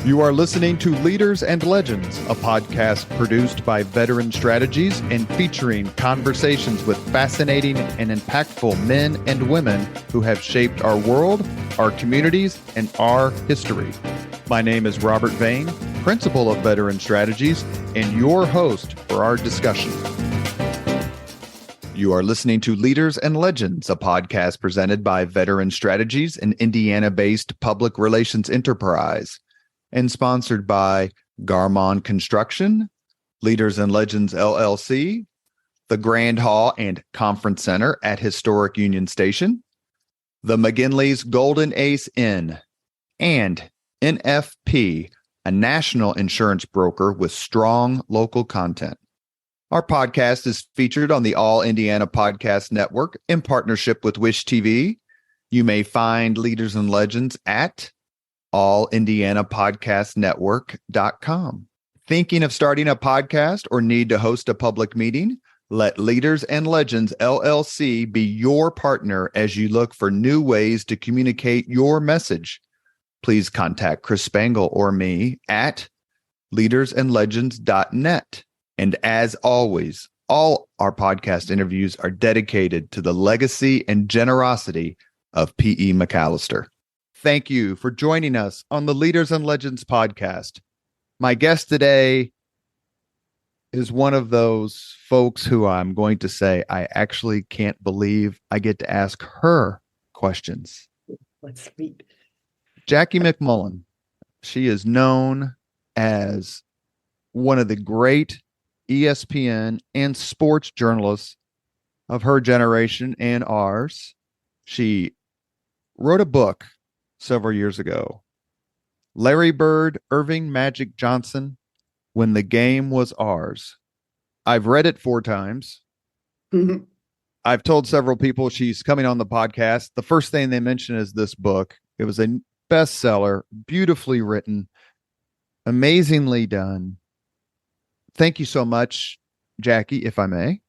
You are listening to Leaders and Legends, a podcast produced by Veteran Strategies and featuring conversations with fascinating and impactful men and women who have shaped our world, our communities, and our history. My name is Robert Vane, Principal of Veteran Strategies, and your host for our discussion. You are listening to Leaders and Legends, a podcast presented by Veteran Strategies, an Indiana-based public relations enterprise, and sponsored by Garmon Construction, Leaders and Legends LLC, the Grand Hall and Conference Center at Historic Union Station, the McGinley's Golden Ace Inn, and NFP, a national insurance broker with strong local content. Our podcast is featured on the All Indiana Podcast Network in partnership with Wish TV. You may find Leaders and Legends at allindianapodcastnetwork.com. Thinking of starting a podcast or need to host a public meeting? Let Leaders and Legends LLC be your partner as you look for new ways to communicate your message. Please contact Chris Spangle or me at leadersandlegends.net. And as always, all our podcast interviews are dedicated to the legacy and generosity of P.E. McAllister. Thank you for joining us on the Leaders and Legends podcast. My guest today is one of those folks who I'm going to say I actually can't believe I get to ask her questions. That's sweet. Jackie MacMullan. She is known as one of the great ESPN and sports journalists of her generation and ours. She wrote a book several years ago, Larry Bird, Irving Magic Johnson, When the Game Was Ours. I've read it 4 times. Mm-hmm. I've told several people she's coming on the podcast. The first thing they mention is this book. It was a bestseller, beautifully written, amazingly done. Thank you so much, Jackie, if I may,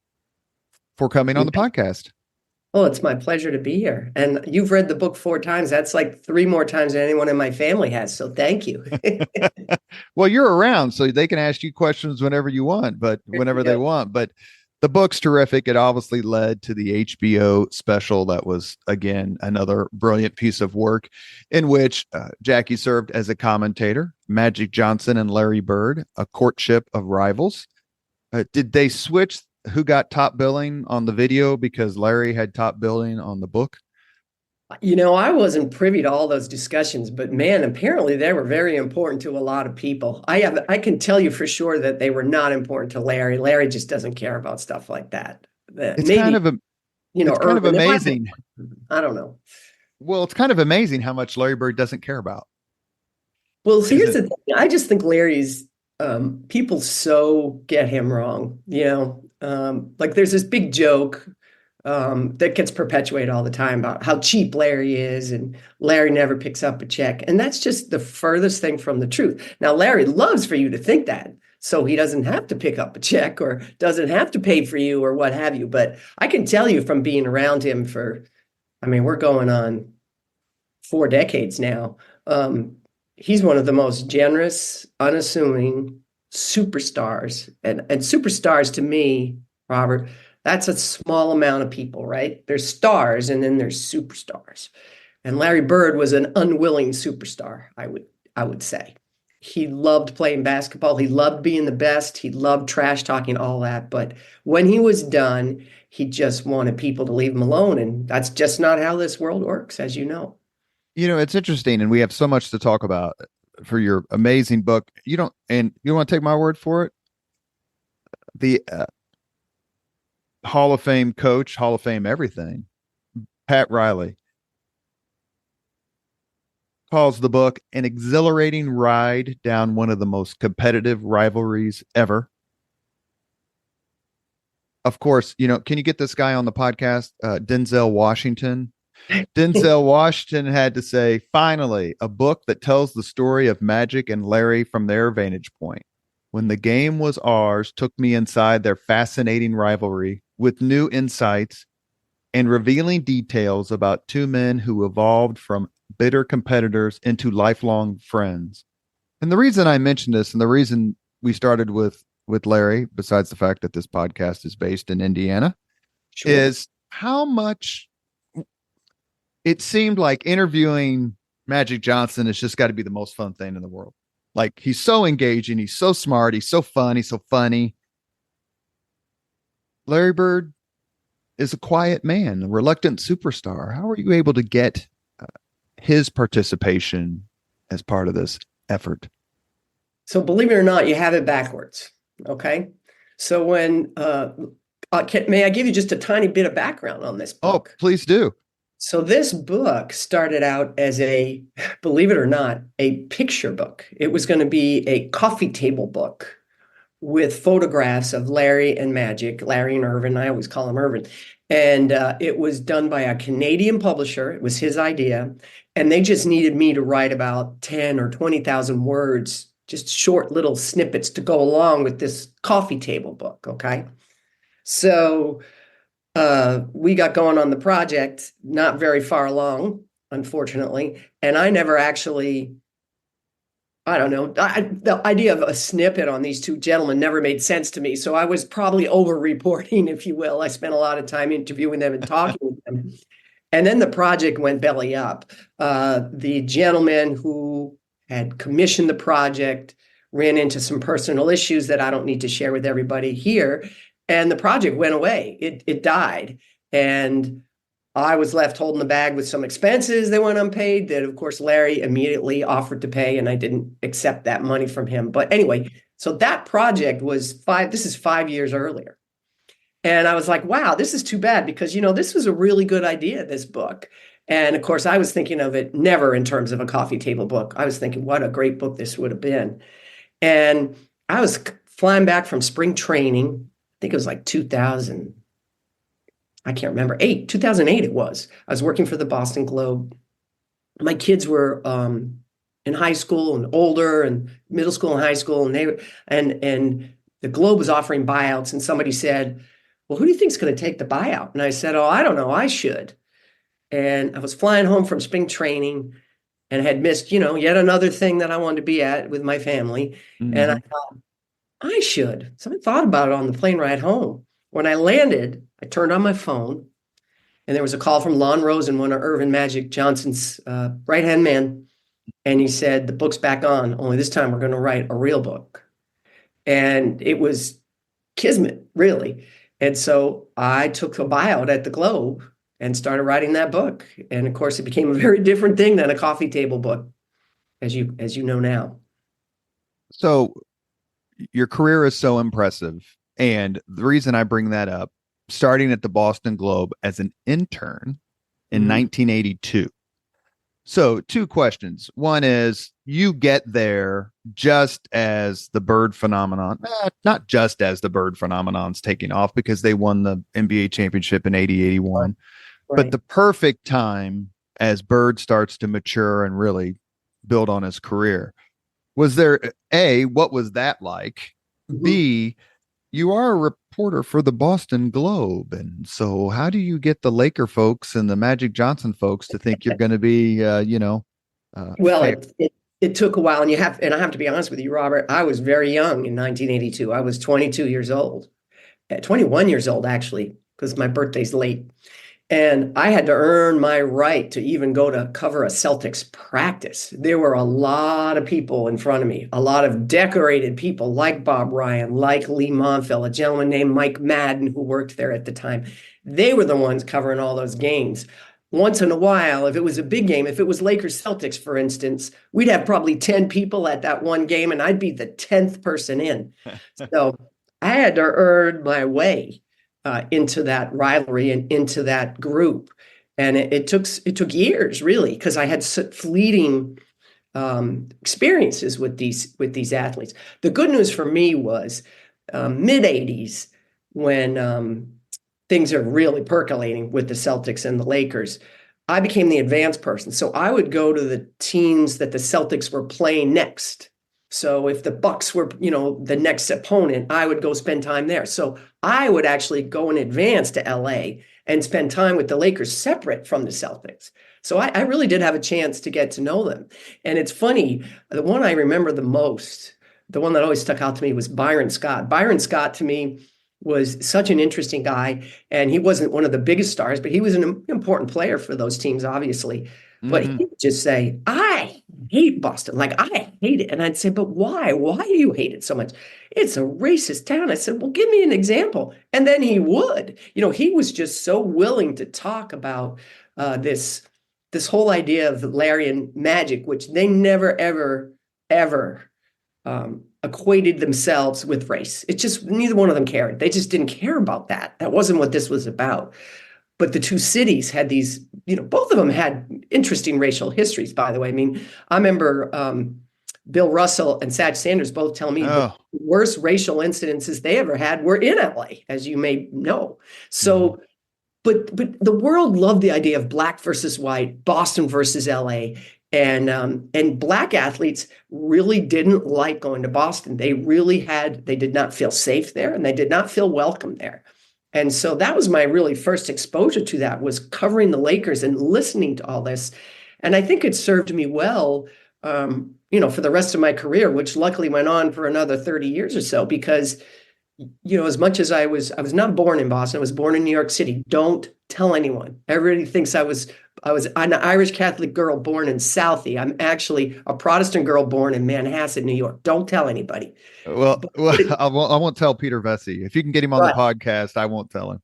for coming on the podcast. Oh, it's my pleasure to be here. And you've read the book 4 times. That's like 3 more times than anyone in my family has. So thank you. Well, you're around, so they can ask you questions whenever you want, but whenever they want. But the book's terrific. It obviously led to the HBO special that was, again, another brilliant piece of work in which Jackie served as a commentator. Magic Johnson and Larry Bird, A Courtship of Rivals. Did they switch who got top billing on the video because Larry had top billing on the book? You know, I wasn't privy to all those discussions, but man, apparently they were very important to a lot of people. I can tell you for sure that they were not important to Larry. Larry just doesn't care about stuff like that. It's maybe, kind of amazing. I don't know. Well, it's kind of amazing how much Larry Bird doesn't care about. Well, here's the thing. I just think Larry's people so get him wrong. Like there's this big joke that gets perpetuated all the time about how cheap Larry is and Larry never picks up a check. And that's just the furthest thing from the truth. Now, Larry loves for you to think that, so he doesn't have to pick up a check or doesn't have to pay for you or what have you. But I can tell you from being around him we're going on 4 decades now. He's one of the most generous, unassuming superstars. And superstars to me, Robert, that's a small amount of people, right? There's stars and then there's superstars. And Larry Bird was an unwilling superstar, I would say. He loved playing basketball. He loved being the best. He loved trash talking, all that. But when he was done, he just wanted people to leave him alone. And that's just not how this world works, as you know. You know, it's interesting, and we have so much to talk about for your amazing book. You want to take my word for it? The Hall of Fame coach, Hall of Fame everything, Pat Riley, calls the book an exhilarating ride down one of the most competitive rivalries ever. Of course, can you get this guy on the podcast? Denzel Washington. Denzel Washington had to say, finally, a book that tells the story of Magic and Larry from their vantage point. When the Game Was Ours took me inside their fascinating rivalry with new insights and revealing details about 2 men who evolved from bitter competitors into lifelong friends. And the reason I mentioned this, and the reason we started with Larry, besides the fact that this podcast is based in Indiana, Sure. is how much it seemed like interviewing Magic Johnson has just got to be the most fun thing in the world. Like, he's so engaging, he's so smart, he's so fun, he's so funny. Larry Bird is a quiet man, a reluctant superstar. How are you able to get his participation as part of this effort? So believe it or not, you have it backwards. Okay. So may I give you just a tiny bit of background on this book? Oh, please do. So this book started out as believe it or not, a picture book. It was going to be a coffee table book with photographs of Larry and Magic, Larry and Irvin. I always call him Irvin. And it was done by a Canadian publisher. It was his idea. And they just needed me to write about 10 or 20,000 words, just short little snippets to go along with this coffee table book. Okay. So we got going on the project, not very far along, unfortunately. And I never actually, I don't know, the idea of a snippet on these two gentlemen never made sense to me. So I was probably over-reporting, if you will. I spent a lot of time interviewing them and talking with them. And then the project went belly up. The gentleman who had commissioned the project ran into some personal issues that I don't need to share with everybody here. And the project went away. It died. And I was left holding the bag with some expenses that went unpaid that, of course, Larry immediately offered to pay, and I didn't accept that money from him. But anyway, so that project was this is 5 years earlier. And I was like, wow, this is too bad because, this was a really good idea, this book. And of course, I was thinking of it never in terms of a coffee table book. I was thinking, what a great book this would have been. And I was flying back from spring training. I think it was like 2000. I can't remember. 2008 it was. I was working for the Boston Globe. My kids were in high school and older, and middle school and high school, and the Globe was offering buyouts, and somebody said, well, who do you think is going to take the buyout? And I said, oh, I don't know. I should. And I was flying home from spring training and had missed, yet another thing that I wanted to be at with my family. Mm-hmm. And I thought, I should. So I thought about it on the plane ride home. When I landed, I turned on my phone, and there was a call from Lon Rosen, one of Irvin Magic Johnson's right-hand man. And he said, the book's back on, only this time we're going to write a real book. And it was kismet, really. And so I took a buyout at the Globe and started writing that book. And of course, it became a very different thing than a coffee table book, as you know now. So your career is so impressive. And the reason I bring that up, starting at the Boston Globe as an intern in 1982. So 2 questions. One is, you get there just as the Bird phenomenon, not just as the Bird phenomenon's taking off, because they won the NBA championship in 80-81, right. But the perfect time as Bird starts to mature and really build on his career. Was there, A, what was that like? Mm-hmm. B, you are a reporter for the Boston Globe. And so how do you get the Laker folks and the Magic Johnson folks to think you're going to be, well, it took a while. And I have to be honest with you, Robert, I was very young in 1982. I was 22 years old, 21 years old, actually, because my birthday's late. And I had to earn my right to even go to cover a Celtics practice. There were a lot of people in front of me, a lot of decorated people like Bob Ryan, like Lee Montville, a gentleman named Mike Madden who worked there at the time. They were the ones covering all those games. Once in a while, if it was a big game, if it was Lakers Celtics, for instance, we'd have probably 10 people at that one game, and I'd be the 10th person in. So I had to earn my way into that rivalry and into that group. And it took years, really, because I had fleeting experiences with these athletes. The good news for me was mid-'80s, when things are really percolating with the Celtics and the Lakers, I became the advanced person. So I would go to the teams that the Celtics were playing next. So if the Bucks were, the next opponent, I would go spend time there. So I would actually go in advance to LA and spend time with the Lakers separate from the Celtics. So I really did have a chance to get to know them. And it's funny, the one I remember the most, the one that always stuck out to me was Byron Scott. Byron Scott to me was such an interesting guy. And he wasn't one of the biggest stars, but he was an important player for those teams, obviously. But he would just say, I hate Boston. Like, I hate it. And I'd say, but why? Why do you hate it so much? It's a racist town. I said, well, give me an example. And then he would. He was just so willing to talk about this whole idea of Larian magic, which they never, ever, ever equated themselves with race. It just, neither one of them cared. They just didn't care about that. That wasn't what this was about. But the two cities had these, both of them had interesting racial histories, by the way. I mean, I remember Bill Russell and Sag Sanders both tell me the worst racial incidences they ever had were in LA, as you may know. So, but the world loved the idea of black versus white, Boston versus LA. And black athletes really didn't like going to Boston. They did not feel safe there, and they did not feel welcome there. And so that was my really first exposure to that, was covering the Lakers and listening to all this. And I think it served me well, for the rest of my career, which luckily went on for another 30 years or so, because, as much as I was not born in Boston, I was born in New York City. Don't tell anyone. Everybody thinks I was an Irish Catholic girl born in Southie. I'm actually a Protestant girl born in Manhasset, New York. Don't tell anybody. Well, I won't tell Peter Vesey. If you can get him on the podcast, I won't tell him.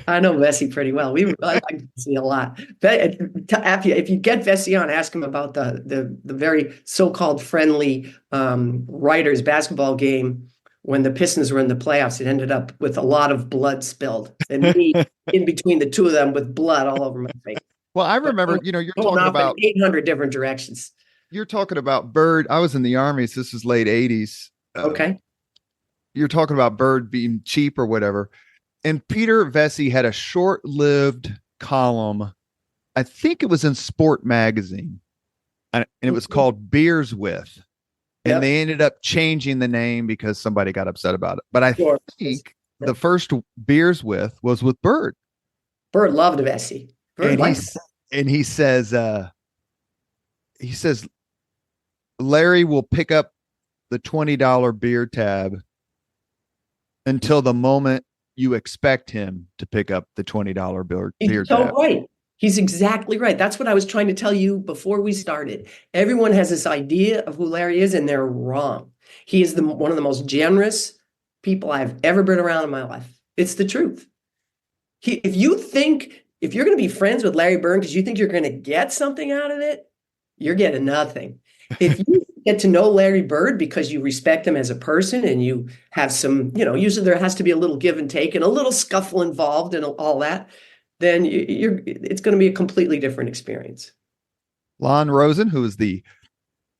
I know Vesey pretty well. I like Vesey a lot. If you get Vesey on, ask him about the very so-called friendly writers basketball game when the Pistons were in the playoffs. It ended up with a lot of blood spilled, and me in between the two of them with blood all over my face. Well, I remember, you're talking about 800 different directions. You're talking about Bird. I was in the Army, so this was late 80s. Okay. You're talking about Bird being cheap or whatever. And Peter Vesey had a short-lived column. I think it was in Sport Magazine, and it was called Beers With. And they ended up changing the name because somebody got upset about it. But I think the first Beers With was with Bird. Bird loved Vesey. He says, Larry will pick up the $20 beer tab until the moment you expect him to pick up the $20 beer tab. He's so right. He's exactly right. That's what I was trying to tell you before we started. Everyone has this idea of who Larry is, and they're wrong. He is one of the most generous people I've ever been around in my life. It's the truth. If you're going to be friends with Larry Bird because you think you're going to get something out of it, you're getting nothing. If you get to know Larry Bird because you respect him as a person and you have some, usually there has to be a little give and take and a little scuffle involved and all that, then it's going to be a completely different experience. Lon Rosen, who is the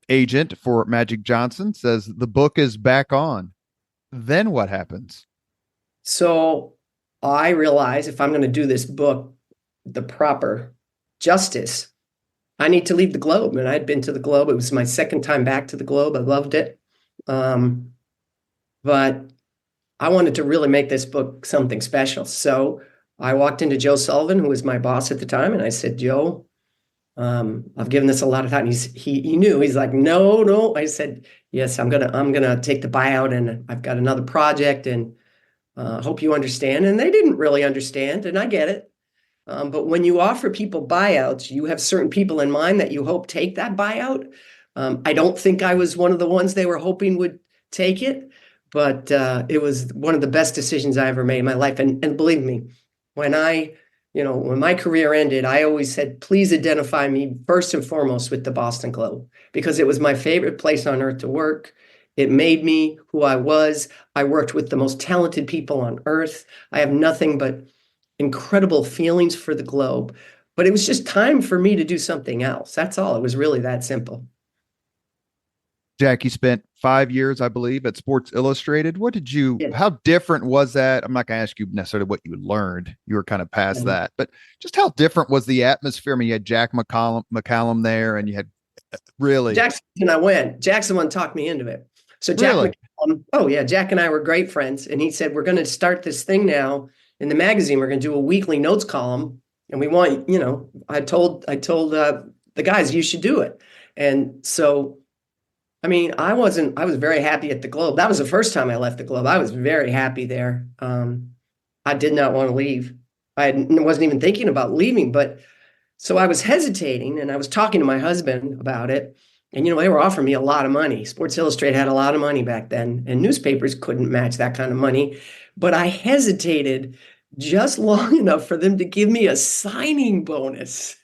agent for Magic Johnson, says the book is back on. Then what happens? So I realize if I'm going to do this book the proper justice, I need to leave the Globe. And I'd been to the Globe. It was my second time back to the Globe. I loved it. But I wanted to really make this book something special. So I walked into Joe Sullivan, who was my boss at the time, and I said, Joe, I've given this a lot of thought. And he knew. He's like, no. I said, yes, I'm gonna take the buyout, and I've got another project, and hope you understand. And they didn't really understand, and I get it. But when you offer people buyouts, you have certain people in mind that you hope take that buyout. I don't think I was one of the ones they were hoping would take it, but it was one of the best decisions I ever made in my life. And believe me, when my career ended, I always said, please identify me first and foremost with the Boston Globe, because it was my favorite place on earth to work. It made me who I was. I worked with the most talented people on earth. I have nothing but incredible feelings for the Globe, but it was just time for me to do something else. That's all. It was really that simple. Jackie spent 5 years, I believe, at Sports Illustrated. How different was that? I'm not going to ask you necessarily what you learned. You were kind of past that, but just how different was the atmosphere? I mean, you had Jack MacMullan there, and you had really Jackson and I went. Jackson one talked me into it. So Jack MacMullan, Jack and I were great friends, and he said, we're going to start this thing now in the magazine. We're going to do a weekly notes column and we want, I told the guys, you should do it. And so, I mean, I was very happy at the Globe. That was the first time I left the Globe. I was very happy there. I did not want to leave. Wasn't even thinking about leaving, but so I was hesitating and I was talking to my husband about it. And, they were offering me a lot of money. Sports Illustrated had a lot of money back then, and newspapers couldn't match that kind of money. But I hesitated just long enough for them to give me a signing bonus.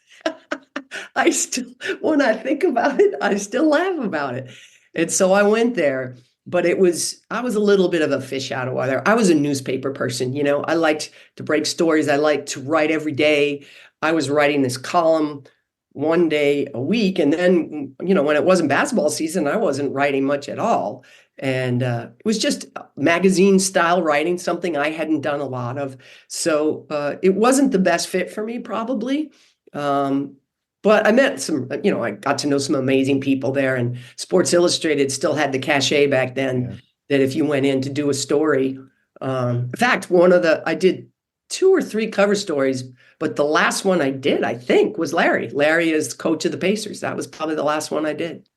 I still, when I think about it, I still laugh about it. And so I went there, but I was a little bit of a fish out of water. I was a newspaper person, I liked to break stories. I liked to write every day. I was writing this column one day a week. And then, when it wasn't basketball season, I wasn't writing much at all. And it was just magazine style writing, something I hadn't done a lot of. So it wasn't the best fit for me, probably. But I met I got to know some amazing people there, and Sports Illustrated still had the cachet back then that if you went in to do a story, in fact, I did 2 or 3 cover stories, but the last one I did, I think, was Larry. Larry is coach of the Pacers. That was probably the last one I did.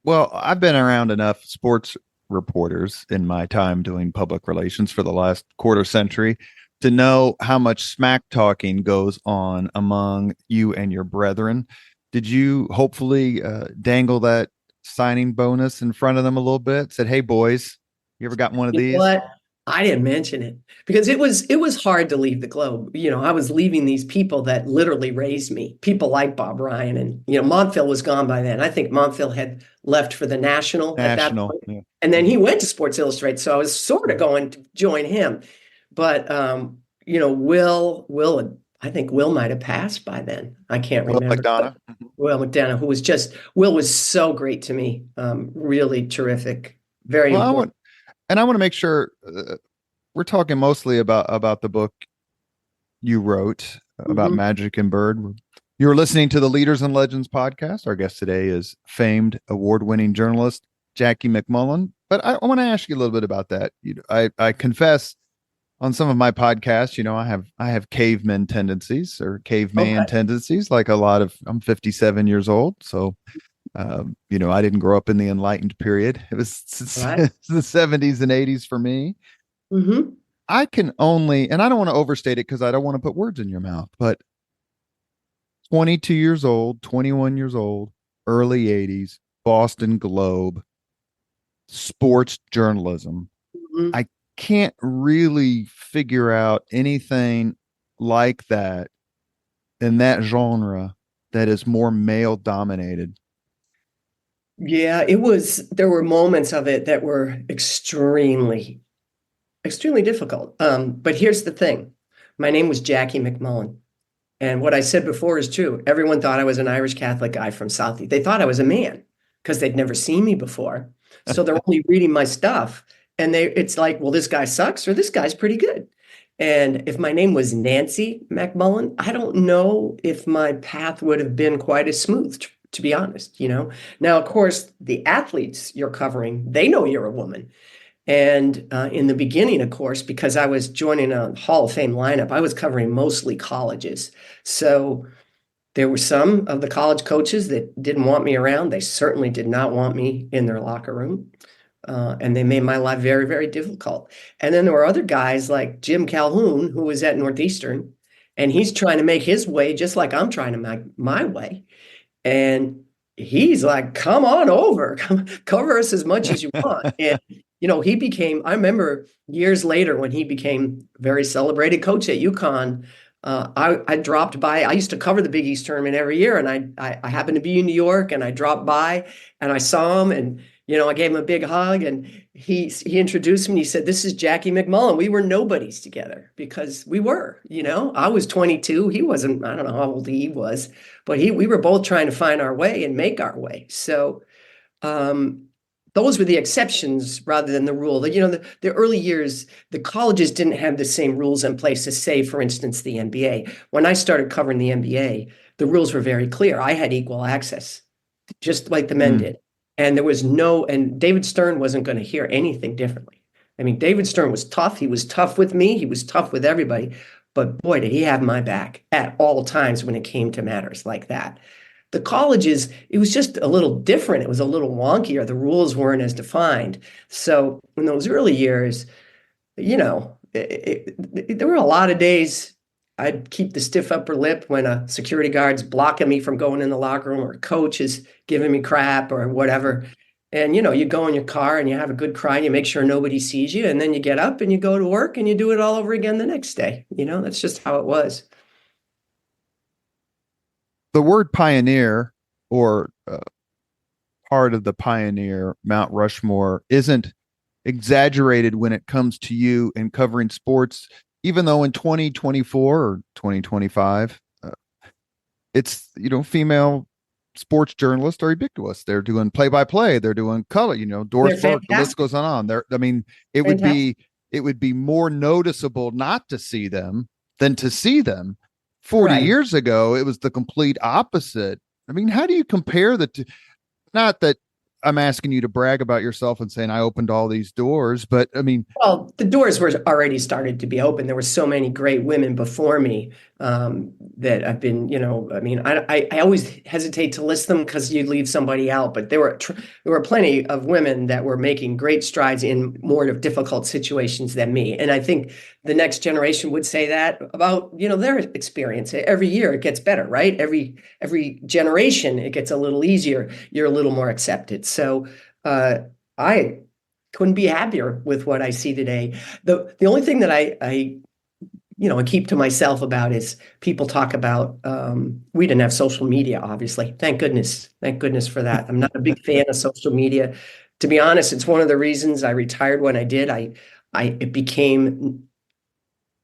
Well, I've been around enough sports reporters in my time doing public relations for the last quarter century to know how much smack talking goes on among you and your brethren. Did you hopefully dangle that signing bonus in front of them a little bit? Said, "Hey, boys, you ever got one of these?" What? I didn't mention it because it was hard to leave the Globe. I was leaving these people that literally raised me. People like Bob Ryan, and Montville was gone by then. I think Montville had left for the National at that point, Yeah. And then he went to Sports Illustrated, so I was sort of going to join him. But Will, I think Will might have passed by then. I can't remember. McDonough. Will McDonough, Will was so great to me. Really terrific, very important. I want to make sure we're talking mostly about the book you wrote about Magic and Bird. You're listening to the Leaders and Legends podcast. Our guest today is famed award-winning journalist Jackie MacMullan. But I want to ask you a little bit about that. I confess on some of my podcasts, I have caveman tendencies or caveman tendencies, like a lot of, I'm 57 years old. So, I didn't grow up in the enlightened period. It was the 70s and 80s for me. Mm-hmm. I can only, and I don't want to overstate it because I don't want to put words in your mouth, but 22 years old, 21 years old, early 80s, Boston Globe, sports journalism. Mm-hmm. I can't really figure out anything like that in that genre that is more male dominated. Yeah, there were moments of it that were extremely, extremely difficult. But here's the thing. My name was Jackie MacMullan. And what I said before is true. Everyone thought I was an Irish Catholic guy from Southie. They thought I was a man because they'd never seen me before. So they're only reading my stuff. And it's like, well, this guy sucks or this guy's pretty good. And if my name was Nancy MacMullan, I don't know if my path would have been quite as smooth, to be honest. Now, of course, the athletes you're covering, they know you're a woman. And in the beginning, of course, because I was joining a Hall of Fame lineup, I was covering mostly colleges. So there were some of the college coaches that didn't want me around. They certainly did not want me in their locker room. And they made my life very, very difficult. And then there were other guys like Jim Calhoun, who was at Northeastern, and he's trying to make his way just like I'm trying to make my way. And he's like, come on over, cover us as much as you want. And, I remember years later when he became a very celebrated coach at UConn, I dropped by. I used to cover the Big East tournament every year, and I happened to be in New York, and I dropped by and I saw him, and I gave him a big hug, and he introduced me. And he said, "This is Jackie MacMullan." We were nobodies together because we were. I was 22. He wasn't. I don't know how old he was, but we were both trying to find our way and make our way. So those were the exceptions rather than the rule. The early years, the colleges didn't have the same rules in place as, say, for instance, the NBA. When I started covering the NBA, the rules were very clear. I had equal access, just like the men did. And and David Stern wasn't going to hear anything differently. I mean, David Stern was tough. He was tough with me. He was tough with everybody. but boy, did he have my back at all times when it came to matters like that. The colleges, it was just a little different. It was a little wonkier. The rules weren't as defined. So in those early years, there were a lot of days I'd keep the stiff upper lip when a security guard's blocking me from going in the locker room or a coach is giving me crap or whatever. And you go in your car and you have a good cry and you make sure nobody sees you. And then you get up and you go to work and you do it all over again the next day. That's just how it was. The word pioneer, or part of the pioneer Mount Rushmore, isn't exaggerated when it comes to you and covering sports, even though in 2024 or 2025, it's, female sports journalists are ubiquitous. They're doing play-by-play. They're doing color, Doris Burke, the list goes on. It would be more noticeable not to see them than to see them. 40 years ago, it was the complete opposite. How do you compare the two? Not that I'm asking you to brag about yourself and saying I opened all these doors, but well, the doors were already started to be open. There were so many great women before me that I've been, I always hesitate to list them because you'd leave somebody out, but there were plenty of women that were making great strides in more difficult situations than me. And I think the next generation would say that about, their experience. Every year it gets better, right? Every generation it gets a little easier. You're a little more accepted. So I couldn't be happier with what I see today. The only thing that I keep to myself about is people talk about we didn't have social media, obviously. Thank goodness for that. I'm not a big fan of social media. To be honest, it's one of the reasons I retired when I did. It became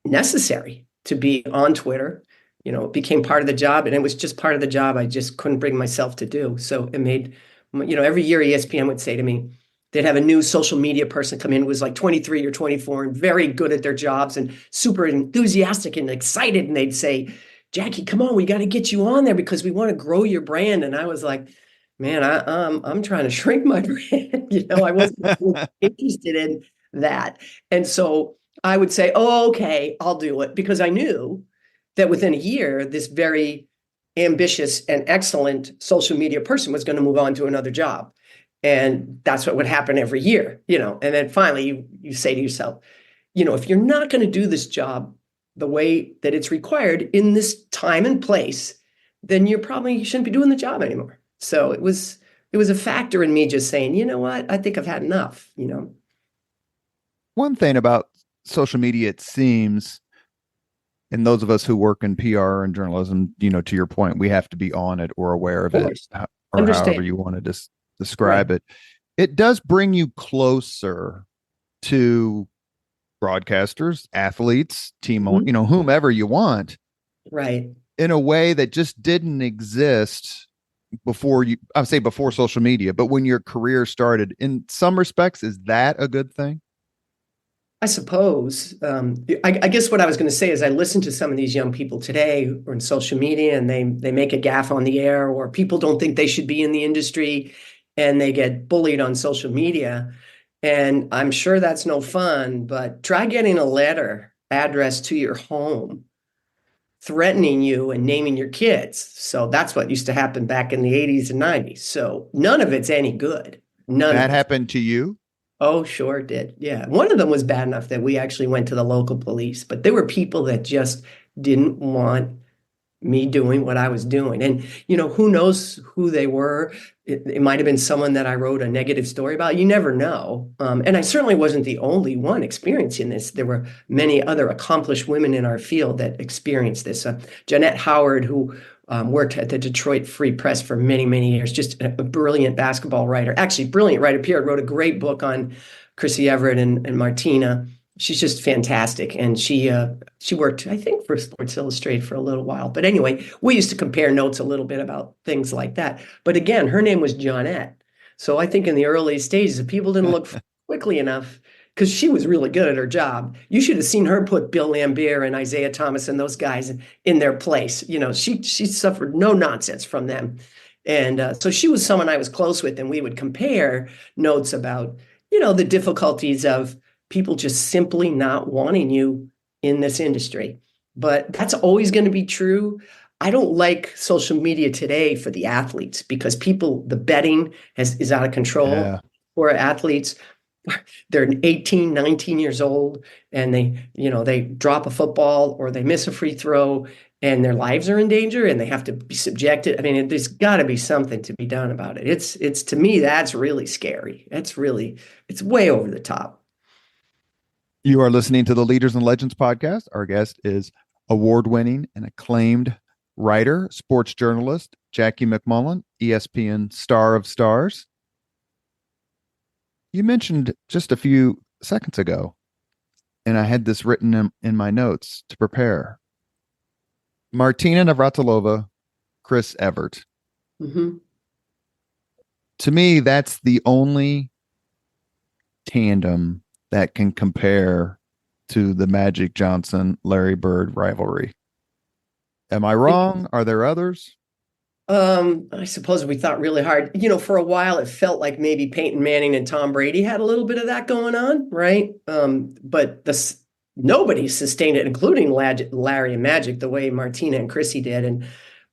necessary to be on Twitter. It became part of the job, and it was just part of the job I just couldn't bring myself to do. So it made, every year ESPN would say to me, they'd have a new social media person come in who was like 23 or 24 and very good at their jobs and super enthusiastic and excited. And they'd say, Jackie, come on, we got to get you on there because we want to grow your brand. And I was like, man, I'm trying to shrink my brand. I wasn't interested in that. And so I would say, oh, okay, I'll do it, because I knew that within a year, this very ambitious and excellent social media person was going to move on to another job. And that's what would happen every year, and then finally you say to yourself, if you're not going to do this job the way that it's required in this time and place, then you shouldn't be doing the job anymore. So it was a factor in me just saying, you know what, I think I've had enough, One thing about social media, it seems, and those of us who work in PR and journalism, to your point, we have to be on it or aware of it, or however you want to describe it. It does bring you closer to broadcasters, athletes, team, whomever you want, right? In a way that just didn't exist before before social media, but when your career started. In some respects, is that a good thing? I suppose. I guess what I was going to say is I listen to some of these young people today who are in social media and they make a gaffe on the air, or people don't think they should be in the industry and they get bullied on social media. And I'm sure that's no fun, but try getting a letter addressed to your home threatening you and naming your kids. So that's what used to happen back in the 80s and 90s. So none of it's any good. None of it. That happened to you? Oh, sure did. Yeah. One of them was bad enough that we actually went to the local police, but there were people that just didn't want me doing what I was doing. And, who knows who they were? It might have been someone that I wrote a negative story about. You never know. And I certainly wasn't the only one experiencing this. There were many other accomplished women in our field that experienced this. Jeanette Howard, who worked at the Detroit Free Press for many, many years, just a brilliant basketball writer, actually brilliant writer, period, wrote a great book on Chrissy Everett and Martina. She's just fantastic. And she worked, I think, for Sports Illustrated for a little while. But anyway, we used to compare notes a little bit about things like that. But again, her name was Johnette. So I think in the early stages, if people didn't look quickly enough, because she was really good at her job, you should have seen her put Bill Laimbeer and Isaiah Thomas and those guys in their place. She suffered no nonsense from them. And so she was someone I was close with, and we would compare notes about, the difficulties of people just simply not wanting you in this industry. but that's always going to be true. I don't like social media today for the athletes because the betting is out of control Yeah. for athletes. They're 18, 19 years old and they drop a football or they miss a free throw and their lives are in danger and they have to be subjected. I mean, there's got to be something to be done about it. It's to me, that's really scary. It's way over the top. You are listening to the Leaders and Legends podcast. Our guest is award-winning and acclaimed writer, sports journalist, Jackie MacMullan, ESPN Star of Stars. You mentioned just a few seconds ago, and I had this written in my notes to prepare. Martina Navratilova, Chris Evert. Mm-hmm. To me, that's the only tandem that can compare to the Magic Johnson Larry Bird rivalry. Am I wrong? Are there others? I suppose we thought really hard. For a while it felt like maybe Peyton Manning and Tom Brady had a little bit of that going on, right? But nobody sustained it, including Larry and Magic, the way Martina and Chrissy did. And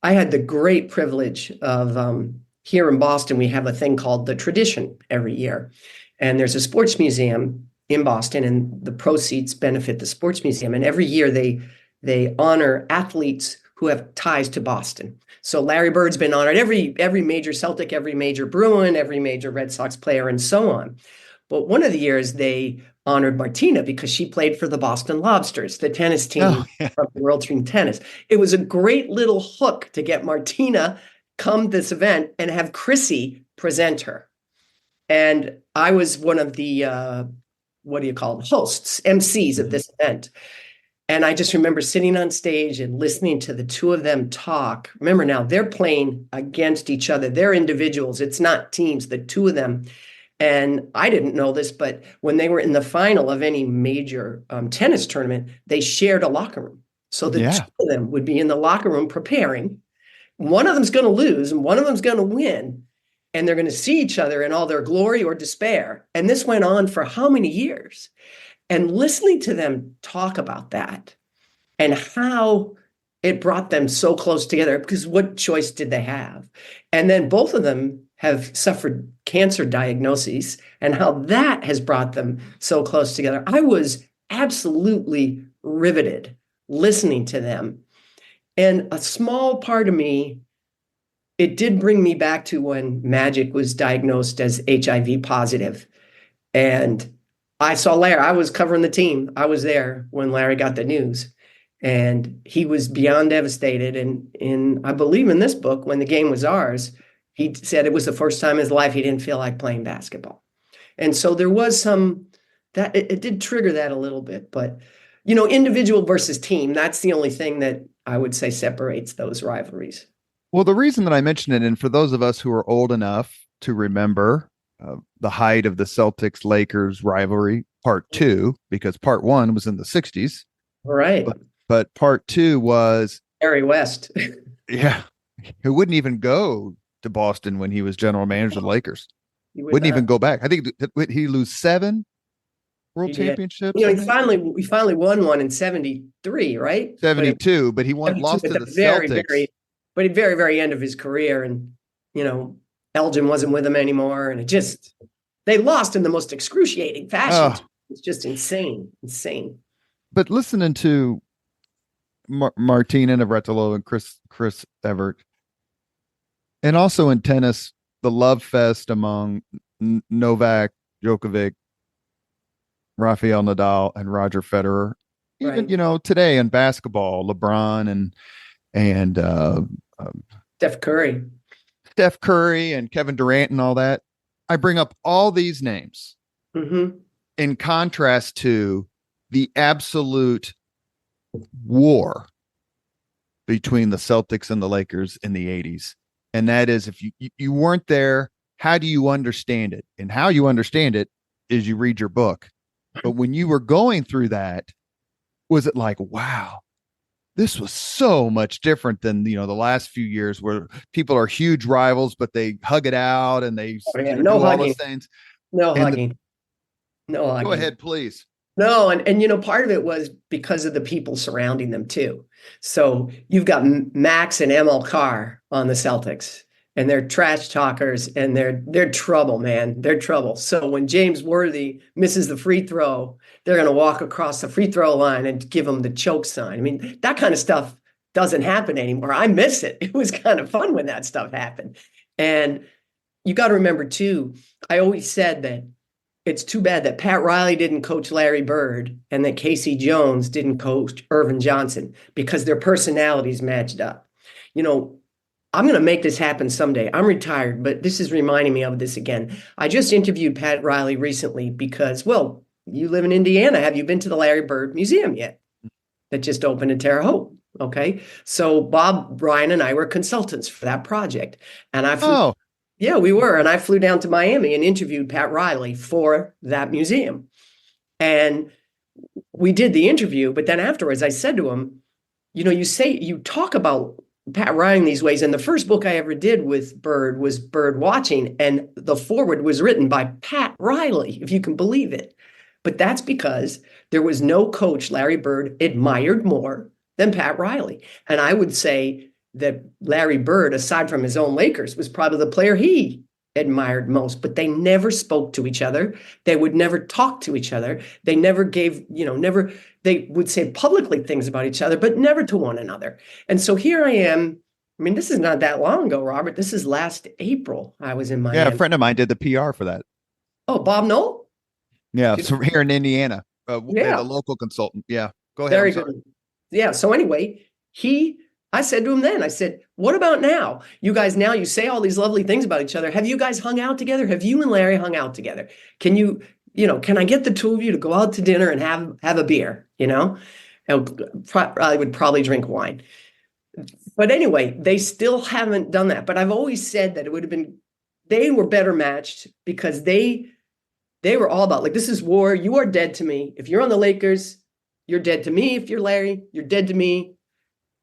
I had the great privilege of here in Boston, we have a thing called the Tradition every year. And there's a sports museum in Boston, and the proceeds benefit the sports museum. And every year they honor athletes who have ties to Boston. So Larry Bird's been honored, every major Celtic, every major Bruin, every major Red Sox player, and so on. But one of the years they honored Martina because she played for the Boston Lobsters, the tennis team from the World Team Tennis. It was a great little hook to get Martina come this event and have Chrissy present her. And I was one of the, hosts, MCs of this event. And I just remember sitting on stage and listening to the two of them talk. Remember now, they're playing against each other. They're individuals. It's not teams, the two of them. And I didn't know this, but when they were in the final of any major tennis tournament, they shared a locker room. So the two of them would be in the locker room preparing. One of them's going to lose and one of them's going to win. And they're going to see each other in all their glory or despair. And this went on for how many years? And listening to them talk about that and how it brought them so close together, because what choice did they have? And then both of them have suffered cancer diagnoses and how that has brought them so close together. I was absolutely riveted listening to them. And a small part of me, it did bring me back to when Magic was diagnosed as HIV positive. And I saw Larry. I was covering the team. I was there when Larry got the news, and he was beyond devastated. And I believe in this book, when the game was ours, he said it was the first time in his life he didn't feel like playing basketball. And so there was some that it did trigger that a little bit. But individual versus team, that's the only thing that I would say separates those rivalries. Well, the reason that I mentioned it, and for those of us who are old enough to remember the height of the Celtics-Lakers rivalry, part 2, because part 1 was in the 60s. Right. But part 2 was Harry West. Yeah. Who wouldn't even go to Boston when he was general manager of the Lakers. Wouldn't even go back. I think he lose 7 world championships. He finally won one in 73, right? 72, but he lost to the Celtics. But at the very, very end of his career, and Elgin wasn't with him anymore, and they lost in the most excruciating fashion. Oh. It's just insane. But listening to Martina Navratilova and Chris Evert, and also in tennis, the love fest among Novak Djokovic, Rafael Nadal, and Roger Federer. Even today in basketball, LeBron and Steph Curry and Kevin Durant and all that. I bring up all these names in contrast to the absolute war between the Celtics and the Lakers in the 80s. And that is, if you weren't there, how do you understand it? And how you understand it is you read your book. But when you were going through that, was it like, wow, this was so much different than, the last few years where people are huge rivals, but they hug it out and they no do hugging. all those things. No hugging. No hugging. Go ahead, please. No, and part of it was because of the people surrounding them too. So you've got Max and ML Carr on the Celtics, and they're trash talkers, and they're trouble, man. They're trouble. So when James Worthy misses the free throw, they're going to walk across the free throw line and give him the choke sign. I mean, that kind of stuff doesn't happen anymore. I miss it. It was kind of fun when that stuff happened. And you got to remember too, I always said that it's too bad that Pat Riley didn't coach Larry Bird and that Casey Jones didn't coach Irvin Johnson because their personalities matched up. You know, I'm going to make this happen someday. I'm retired, but this is reminding me of this again. I just interviewed Pat Riley recently because, well, you live in Indiana. Have you been to the Larry Bird Museum yet? That just opened in Terre Haute. Okay. So Bob, Ryan, and I were consultants for that project. And I flew, Oh, yeah, we were. And I flew down to Miami and interviewed Pat Riley for that museum. And we did the interview, but then afterwards I said to him, you talk about Pat Riley in these ways. And the first book I ever did with Bird was Bird Watching. And the foreword was written by Pat Riley, if you can believe it. But that's because there was no coach Larry Bird admired more than Pat Riley. And I would say that Larry Bird, aside from his own Lakers, was probably the player he admired most, but they never spoke to each other. They would never talk to each other. They never gave, they would say publicly things about each other, but never to one another. And so here I am. I mean, this is not that long ago, Robert. This is last April. I was in yeah. A Miami. friend of mine did the PR for that. Oh, Bob Knoll? Yeah. So here in Indiana, Yeah. a local consultant. Yeah. Go ahead. Very good. Yeah. So anyway, I said to him then, I said, what about now? You guys, now you say all these lovely things about each other. Have you guys hung out together? Have you and Larry hung out together? Can can I get the two of you to go out to dinner and have a beer? I would probably drink wine. But anyway, they still haven't done that. But I've always said that it would have been, they were better matched because they were all about, like, this is war. You are dead to me. If you're on the Lakers, you're dead to me. If you're Larry, you're dead to me.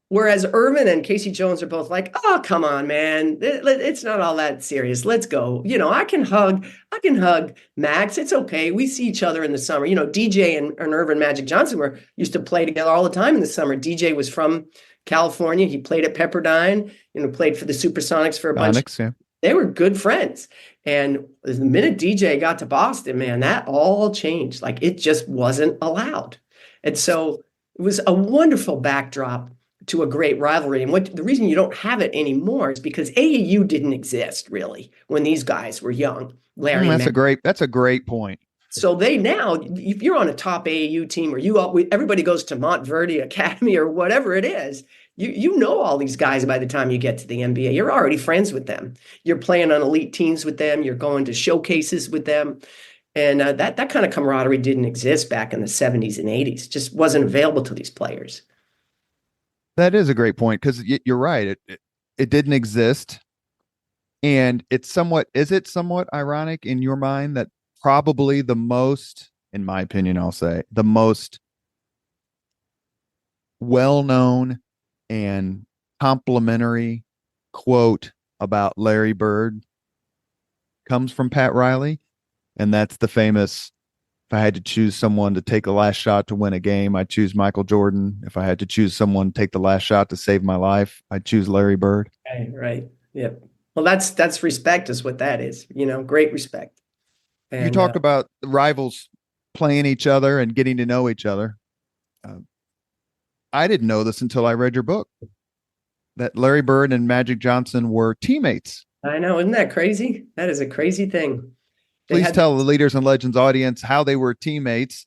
Whereas Irvin and Casey Jones are both like, oh, come on, man. It's not all that serious. Let's go. I can hug Max. It's okay. We see each other in the summer. DJ and Irvin Magic Johnson used to play together all the time in the summer. DJ was from California. He played at Pepperdine, played for the Supersonics for a bunch. Yeah. They were good friends. And the minute DJ got to Boston, man, that all changed. Like, it just wasn't allowed. And so it was a wonderful backdrop to a great rivalry. And the reason you don't have it anymore is because AAU didn't exist really when these guys were young. Larry, that's a great point. So they now, if you're on a top AAU team, or everybody goes to Montverde Academy or whatever it is, you know all these guys by the time you get to the NBA. You're already friends with them. You're playing on elite teams with them. You're going to showcases with them. And that kind of camaraderie didn't exist back in the 70s and 80s. Just wasn't available to these players. That is a great point, because you're right. It didn't exist. And is it somewhat ironic in your mind that probably the most, in my opinion, I'll say, the most well-known and complimentary quote about Larry Bird comes from Pat Riley? And that's the famous, if I had to choose someone to take the last shot to win a game, I'd choose Michael Jordan. If I had to choose someone to take the last shot to save my life, I'd choose Larry Bird. Right. Yep. Well, that's respect is what that is, great respect. And, you talked about the rivals playing each other and getting to know each other. I didn't know this until I read your book, that Larry Bird and Magic Johnson were teammates. I know. Isn't that crazy? That is a crazy thing. Please tell the Leaders and Legends audience how they were teammates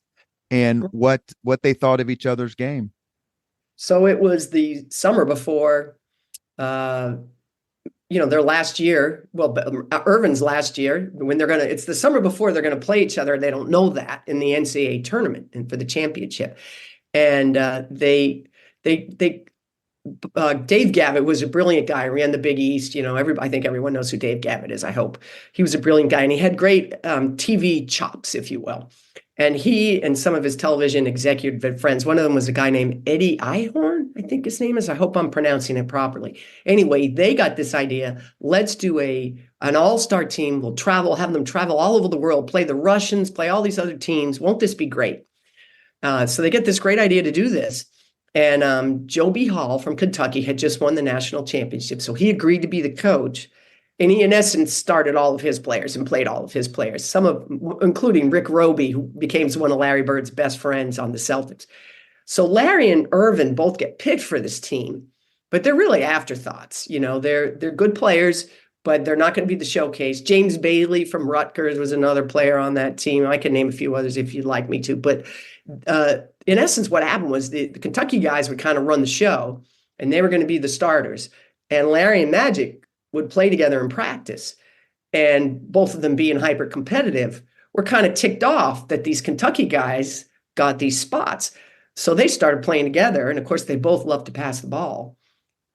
and what they thought of each other's game. So it was the summer before, their last year. Well, Irvin's last year, when it's the summer before they're going to play each other. They don't know that in the NCAA tournament and for the championship. And Dave Gavitt was a brilliant guy, ran the Big East. I think everyone knows who Dave Gavitt is, I hope. He was a brilliant guy, and he had great TV chops, if you will. And he and some of his television executive friends, one of them was a guy named Eddie Ihorn, I think his name is. I hope I'm pronouncing it properly. Anyway, they got this idea. Let's do an all-star team. We'll have them travel all over the world, play the Russians, play all these other teams. Won't this be great? So they get this great idea to do this. And Joe B. Hall from Kentucky had just won the national championship. So he agreed to be the coach. And he, in essence, started all of his players and played all of his players, including Rick Roby, who became one of Larry Bird's best friends on the Celtics. So Larry and Irvin both get picked for this team, but they're really afterthoughts. They're good players, but they're not going to be the showcase. James Bailey from Rutgers was another player on that team. I can name a few others if you'd like me to. But in essence, what happened was the Kentucky guys would kind of run the show, and they were going to be the starters. And Larry and Magic would play together in practice. And both of them being hyper competitive were kind of ticked off that these Kentucky guys got these spots. So they started playing together. And of course, they both love to pass the ball.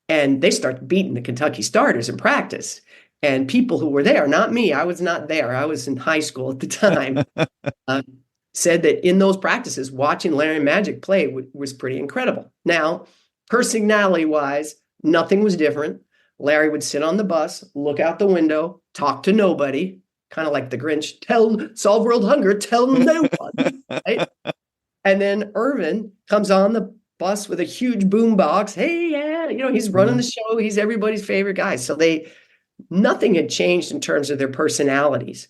And they started beating the Kentucky starters in practice. And people who were there, not me, I was not there. I was in high school at the time, said that in those practices, watching Larry and Magic play was pretty incredible. Now, personality-wise, nothing was different. Larry would sit on the bus, look out the window, talk to nobody, kind of like the Grinch, solve world hunger, tell no one, right? And then Irvin comes on the bus with a huge boom box. Hey, yeah, he's running the show. He's everybody's favorite guy. So nothing had changed in terms of their personalities.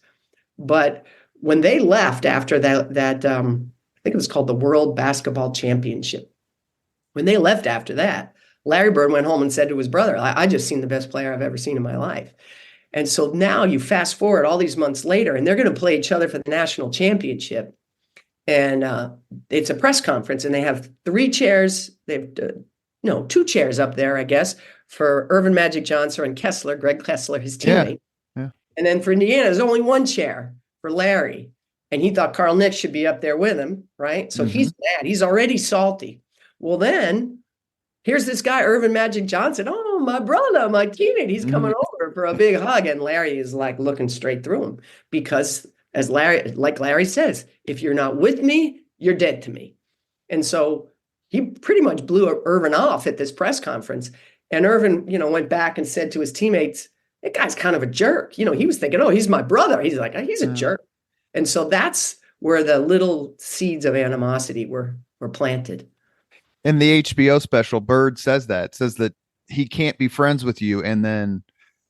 But when they left after that, I think it was called the World Basketball Championship. When they left after that, Larry Bird went home and said to his brother, I just seen the best player I've ever seen in my life. And so now you fast forward all these months later, and they're going to play each other for the national championship. And it's a press conference, and they have 3 chairs. They have 2 chairs up there, I guess, for Irvin Magic Johnson and Kessler, Greg Kessler, his teammate. Yeah. And then for Indiana, there's only 1 chair for Larry. And he thought Carl Nitz should be up there with him, right? So he's mad. He's already salty. Well, then here's this guy, Irvin Magic Johnson. Oh, my brother, my teammate, he's coming over for a big hug. And Larry is like looking straight through him because, like Larry says, if you're not with me, you're dead to me. And so he pretty much blew Irvin off at this press conference. And Irvin, went back and said to his teammates, that guy's kind of a jerk. He was thinking, oh, he's my brother. He's like, he's a jerk. And so that's where the little seeds of animosity were planted. In the HBO special, Bird says that he can't be friends with you. And then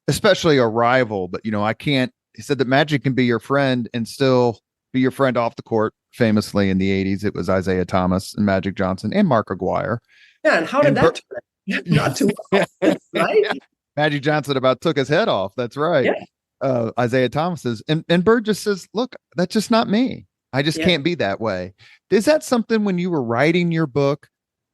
especially a rival, but I can't, he said that Magic can be your friend and still be your friend off the court. Famously in the 80s, it was Isaiah Thomas and Magic Johnson and Mark Aguirre. Yeah. And how did that turn out? Not too well, right? Magic Johnson about took his head off. That's right. Yeah. Isaiah Thomas says, and Bird just says, look, that's just not me. I just can't be that way. Is that something when you were writing your book,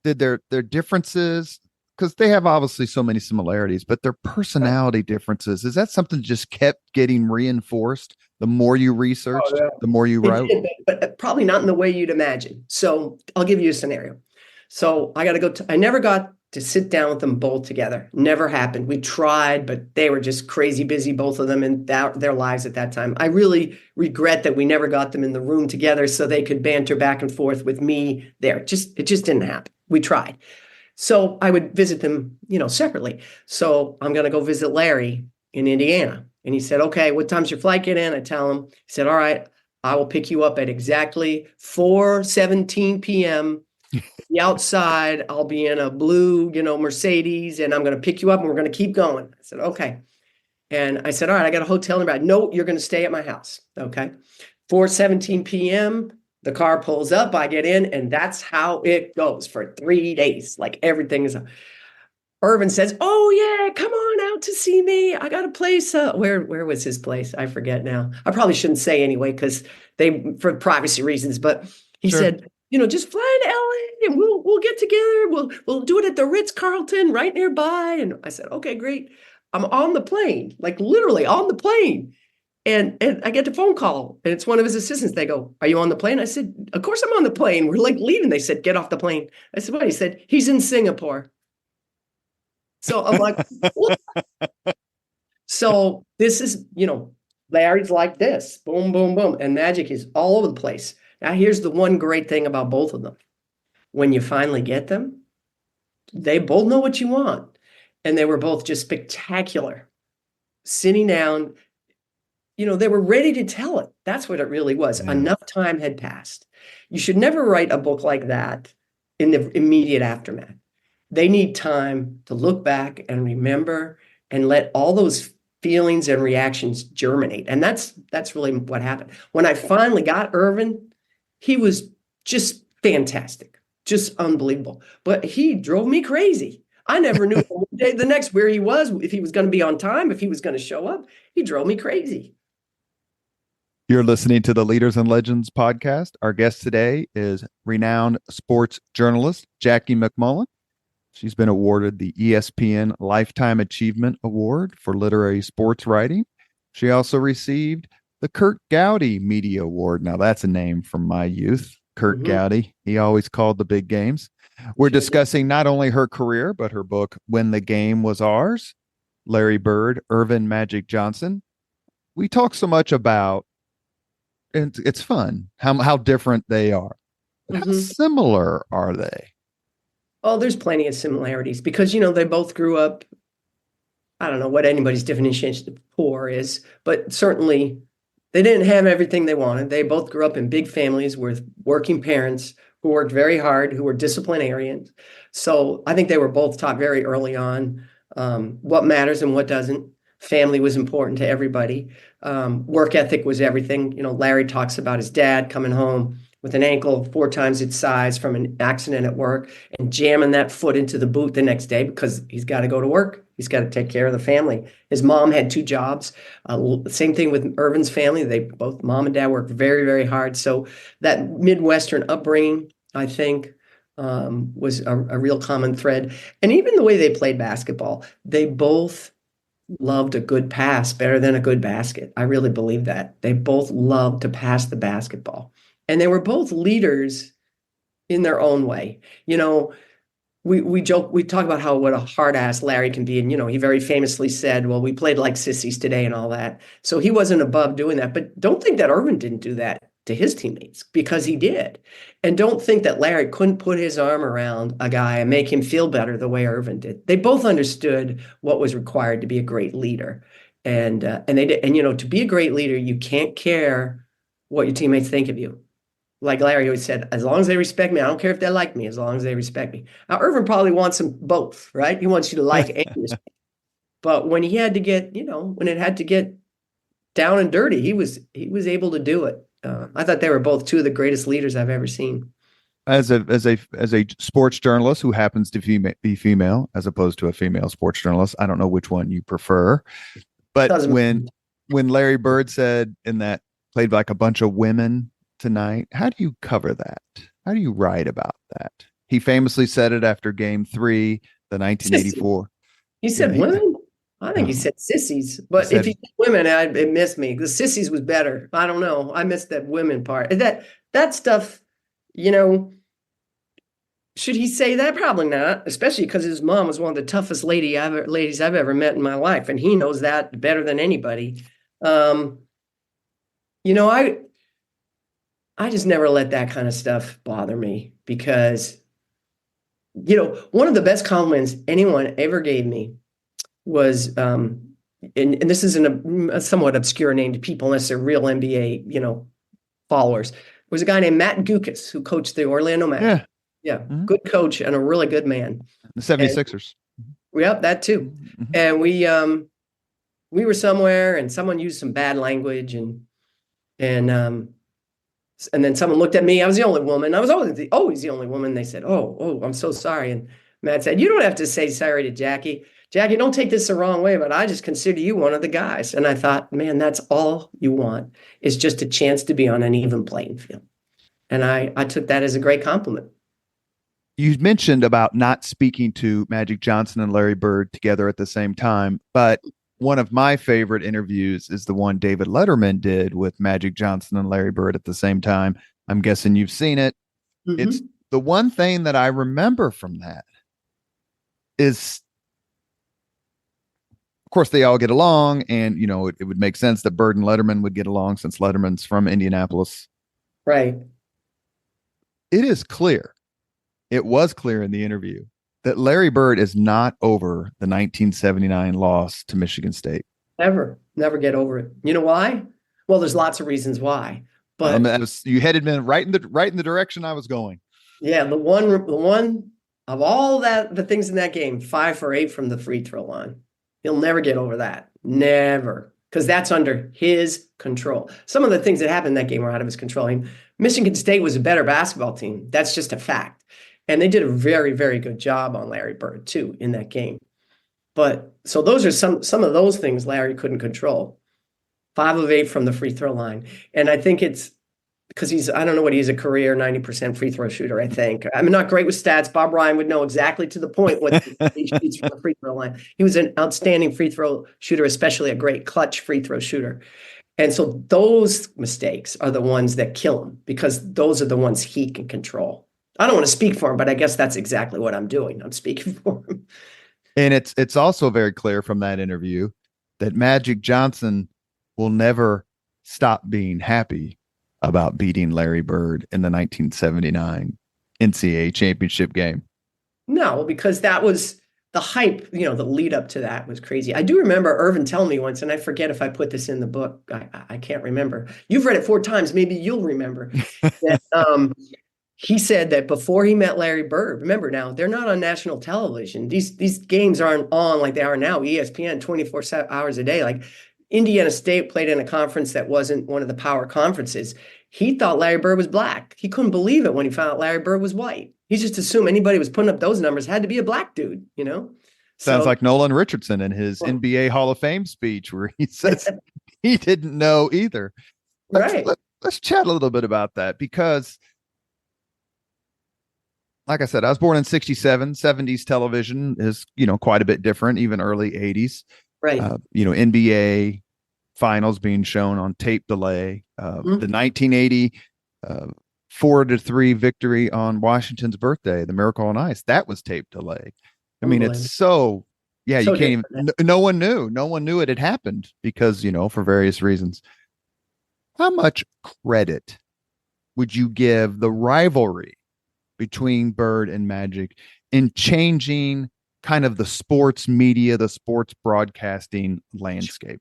did their differences, because they have obviously so many similarities, but their personality differences, is that something that just kept getting reinforced the more you researched, the more you wrote? But probably not in the way you'd imagine. So I'll give you a scenario. So I never got to sit down with them both together. Never happened. We tried, but they were just crazy busy, both of them, in their lives at that time. I really regret that we never got them in the room together so they could banter back and forth with me there. It just didn't happen. We tried. So I would visit them, separately. So I'm going to go visit Larry in Indiana. And he said, okay, what time's your flight get in? I tell him. He said, all right, I will pick you up at exactly 4:17 p.m. The outside, I'll be in a blue, Mercedes, and I'm going to pick you up and we're going to keep going. I said, okay. And I said, all right, I got a hotel in about, no, you're going to stay at my house. Okay. 4:17 p.m. The car pulls up, I get in, and that's how it goes for 3 days. Like everything is up. Irvin says, oh yeah, come on out to see me. I got a place. Where was his place? I forget now. I probably shouldn't say anyway, because for privacy reasons, but he said, just fly to LA and we'll get together. We'll do it at the Ritz-Carlton right nearby. And I said, okay, great. I'm on the plane, like literally on the plane. And I get the phone call, and it's one of his assistants. They go, are you on the plane? I said, of course I'm on the plane. We're like leaving. They said, get off the plane. I said, what? He said, he's in Singapore. So I'm like, what? So this is, Larry's like this, boom, boom, boom. And Magic is all over the place. Now, here's the one great thing about both of them. When you finally get them, they both know what you want. And they were both just spectacular. Sitting down, they were ready to tell it. That's what it really was. Yeah. Enough time had passed. You should never write a book like that in the immediate aftermath. They need time to look back and remember and let all those feelings and reactions germinate. And that's really what happened. When I finally got Irvin, he was just fantastic, just unbelievable. But he drove me crazy. I never knew the next where he was, if he was going to be on time, if he was going to show up. He drove me crazy. You're listening to the Leaders and Legends podcast. Our guest today is renowned sports journalist Jackie MacMullan. She's been awarded the ESPN Lifetime Achievement Award for literary sports writing. She also received the Kurt Gowdy Media Award. Now, that's a name from my youth. Kurt Gowdy. He always called the big games. We're discussing not only her career, but her book, When the Game Was Ours, Larry Bird, Earvin Magic Johnson. We talk so much about, and it's fun, how different they are. How similar are they? Oh, there's plenty of similarities because, they both grew up. I don't know what anybody's definition of poor is, but certainly they didn't have everything they wanted. They both grew up in big families with working parents who worked very hard, who were disciplinarians. So I think they were both taught very early on what matters and what doesn't. Family was important to everybody. Work ethic was everything. Larry talks about his dad coming home with an ankle 4 times its size from an accident at work and jamming that foot into the boot the next day because he's got to go to work. He's got to take care of the family. His mom had 2 jobs. Same thing with Irvin's family. They both, mom and dad, worked very, very hard. So that Midwestern upbringing, I think, was a real common thread. And even the way they played basketball, they both loved a good pass better than a good basket. I really believe that. They both loved to pass the basketball. And they were both leaders in their own way. We joke, we talk about what a hard ass Larry can be. And, he very famously said, well, we played like sissies today and all that. So he wasn't above doing that. But don't think that Irvin didn't do that to his teammates, because he did. And don't think that Larry couldn't put his arm around a guy and make him feel better the way Irvin did. They both understood what was required to be a great leader. And they did. And, to be a great leader, you can't care what your teammates think of you. Like Larry always said, as long as they respect me, I don't care if they like me, as long as they respect me. Now, Irvin probably wants them both, right? He wants you to like and respect. But when he had to get, when it had to get down and dirty, he was able to do it. I thought they were both 2 of the greatest leaders I've ever seen. As a sports journalist who happens to be female, as opposed to a female sports journalist, I don't know which one you prefer. But when Larry Bird said in that played like a bunch of women tonight, how do you cover that? How do you write about that? He famously said it after Game 3, the 1984. He said women? I think he said sissies. But if he said women, it missed me. The sissies was better. I don't know. I missed that women part. That stuff, should he say that? Probably not, especially because his mom was one of the toughest ladies I've ever met in my life, and he knows that better than anybody. I just never let that kind of stuff bother me because, one of the best compliments anyone ever gave me was, and this is a somewhat obscure name to people unless they're real NBA, followers, was a guy named Matt Guokas who coached the Orlando Magic. Yeah. Good coach and a really good man. The 76ers. Yep, that too. And we were somewhere and someone used some bad language and then someone looked at me. I was the only woman. I was always the only woman. They said, oh, I'm so sorry. And Matt said, you don't have to say sorry to Jackie. Jackie, don't take this the wrong way, but I just consider you one of the guys. And I thought, man, that's all you want is just a chance to be on an even playing field. And I took that as a great compliment. You mentioned about not speaking to Magic Johnson and Larry Bird together at the same time, but one of my favorite interviews is the one David Letterman did with Magic Johnson and Larry Bird at the same time. I'm guessing you've seen it. It's the one thing that I remember from that is, of course, they all get along, and it would make sense that Bird and Letterman would get along since Letterman's from Indianapolis. Right. It is clear. It was clear in the interview that Larry Bird is not over the 1979 loss to Michigan State. never get over it. You know why? Well, there's lots of reasons why, but You headed me right in the direction I was going. yeah, the one of all the things in that game, 5 for 8 from the free throw line. He'll never get over that. Never. Because that's under his control. Some of the things that happened in that game were out of his control. I mean, Michigan State was a better basketball team. That's just a fact. And they did a very, very good job on Larry Bird, too, in that game. But so those are some of those things Larry couldn't control. 5 of 8 from the free throw line. And I think it's because I don't know what he's a career 90% free throw shooter, I think. I'm not great with stats. Bob Ryan would know exactly to the point what he shoots from the free throw line. He was an outstanding free throw shooter, especially a great clutch free throw shooter. And so those mistakes are the ones that kill him because those are the ones he can control. I don't want to speak for him, but I guess that's exactly what I'm doing. I'm speaking for him. And it's also very clear from that interview that Magic Johnson will never stop being happy about beating Larry Bird in the 1979 NCAA championship game. No, because that was the hype, the lead up to that was crazy. I do remember Irvin telling me once, and I forget if I put this in the book. I can't remember. You've read it 4 times. Maybe you'll remember that he said that before he met Larry Bird, remember now, they're not on national television. These games aren't on like they are now, ESPN 24 hours a day. Like Indiana State played in a conference that wasn't one of the power conferences. He thought Larry Bird was black. He couldn't believe it when he found out Larry Bird was white. He just assumed anybody who was putting up those numbers had to be a black dude, Sounds like Nolan Richardson in his NBA Hall of Fame speech where he says he didn't know either. Right. Let's chat a little bit about that because like I said, I was born in 67. 70s television is, quite a bit different, even early 80s. Right. NBA finals being shown on tape delay. The 1980 4-3 victory on Washington's birthday, the Miracle on Ice, that was tape delay. I mean, it's so you can't even, no one knew it had happened because, for various reasons. How much credit would you give the rivalry between Bird and Magic in changing kind of the sports media, the sports broadcasting landscape?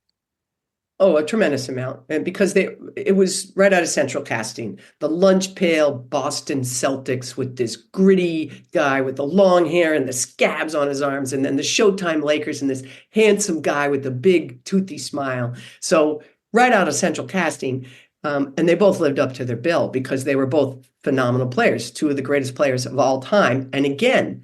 Oh, a tremendous amount. And because it was right out of central casting, the lunch pail Boston Celtics with this gritty guy with the long hair and the scabs on his arms, and then the Showtime Lakers and this handsome guy with the big toothy smile. So right out of central casting. And they both lived up to their bill because they were both phenomenal players, 2 of the greatest players of all time. And again,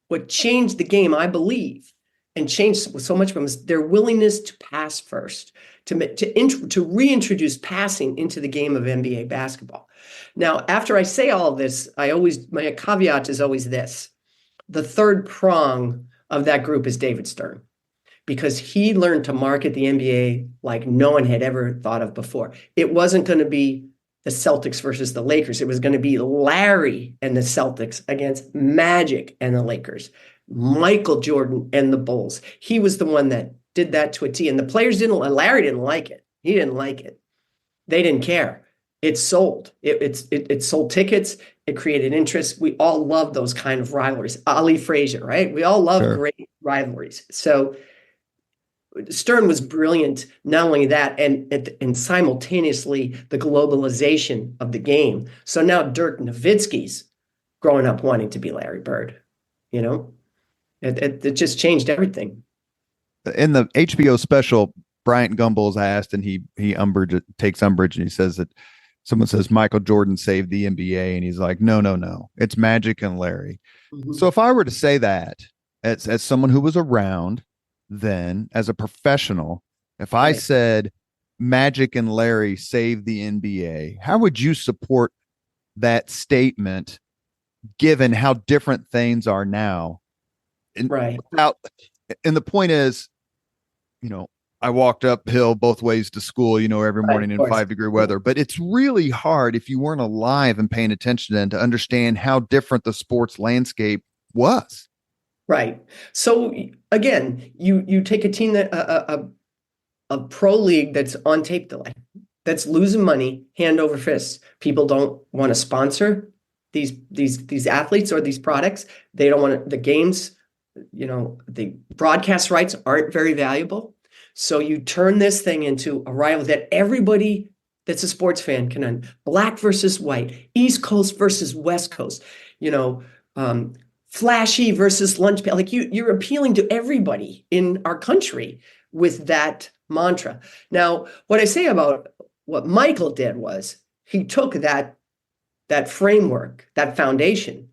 what changed the game, I believe, and changed so much from was their willingness to pass first, to reintroduce passing into the game of NBA basketball. Now, after I say all of this, my caveat is always this. The third prong of that group is David Stern, because he learned to market the NBA like no one had ever thought of before. It wasn't going to be the Celtics versus the Lakers. It was going to be Larry and the Celtics against Magic and the Lakers, Michael Jordan and the Bulls. He was the one that did that to a T. And the players Larry didn't like it. He didn't like it. They didn't care. It sold. It sold tickets. It created interest. We all love those kind of rivalries. Ali Frazier, right? We all love great rivalries. So Stern was brilliant, not only that, and simultaneously the globalization of the game. So now Dirk Nowitzki's growing up wanting to be Larry Bird. It just changed everything. In the HBO special, Bryant Gumbel's asked, and he takes umbrage, and he says that someone says Michael Jordan saved the NBA, and he's like, no, it's Magic and Larry. Mm-hmm. So if I were to say that as someone who was around then as a professional, if I said Magic and Larry saved the NBA, how would you support that statement given how different things are now? And the point is, I walked uphill both ways to school, every morning in 5-degree weather, but it's really hard if you weren't alive and paying attention then to understand how different the sports landscape was. Right. So again, you take a team that a pro league that's on tape delay, that's losing money hand over fist. People don't want to sponsor these athletes or these products. They don't want the games. The broadcast rights aren't very valuable. So you turn this thing into a rival that everybody that's a sports fan can end. Black versus white, East Coast versus West Coast, you know, flashy versus lunch pail. Like you're appealing to everybody in our country with that mantra. Now, what I say about what Michael did was he took that framework, that foundation,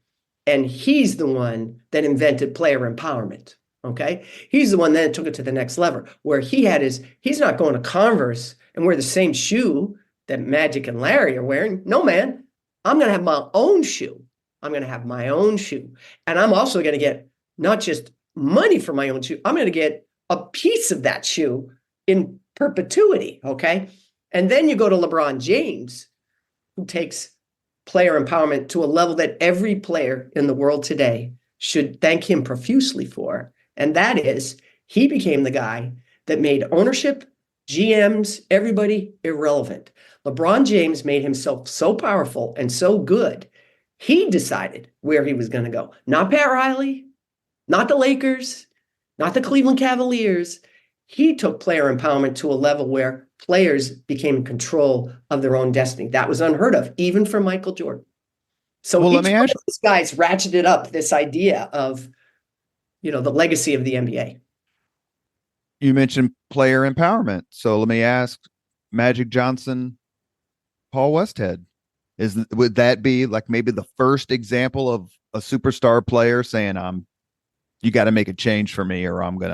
and he's the one that invented player empowerment. Okay. He's the one that took it to the next level where he's not going to Converse and wear the same shoe that Magic and Larry are wearing. No, man, I'm going to have my own shoe. I'm going to have my own shoe. And I'm also going to get not just money for my own shoe. I'm going to get a piece of that shoe in perpetuity. Okay. And then you go to LeBron James, who takes player empowerment to a level that every player in the world today should thank him profusely for. And that is, he became the guy that made ownership, GMs, everybody irrelevant. LeBron James made himself so powerful and so good, he decided where he was going to go. Not Pat Riley, not the Lakers, not the Cleveland Cavaliers. He took player empowerment to a level where players became in control of their own destiny. That was unheard of, even for Michael Jordan. So well, each one of these guys ratcheted up this idea of, the legacy of the NBA. You mentioned player empowerment. So let me ask, Magic Johnson, Paul Westhead, would that be like maybe the first example of a superstar player saying, you got to make a change for me or I want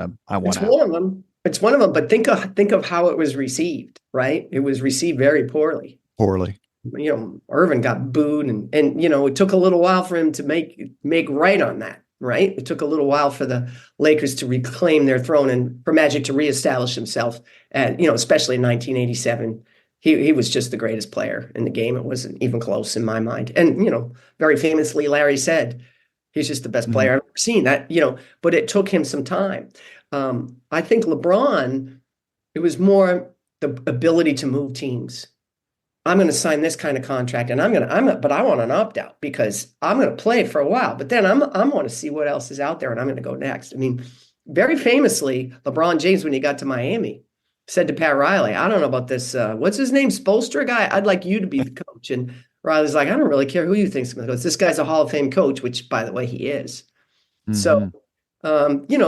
out. One of them. It's one of them, but think of how it was received, right? It was received very poorly. Irvin got booed and it took a little while for him to make right on that. Right. It took a little while for the Lakers to reclaim their throne and for Magic to reestablish himself. And, especially in 1987, he was just the greatest player in the game. It wasn't even close in my mind. And, very famously, Larry said, he's just the best player I've ever seen. That, but it took him some time. I think LeBron, it was more the ability to move teams. I'm going to sign this kind of contract and but I want an opt-out because I'm going to play for a while, but then I want to see what else is out there and I'm going to go next. I mean, very famously, LeBron James, when he got to Miami, said to Pat Riley, I don't know about this, what's his name, Spoelstra guy? I'd like you to be the coach. And Riley's like, I don't really care who you think's going to coach. This guy's a Hall of Fame coach, which, by the way, he is. Mm-hmm. So,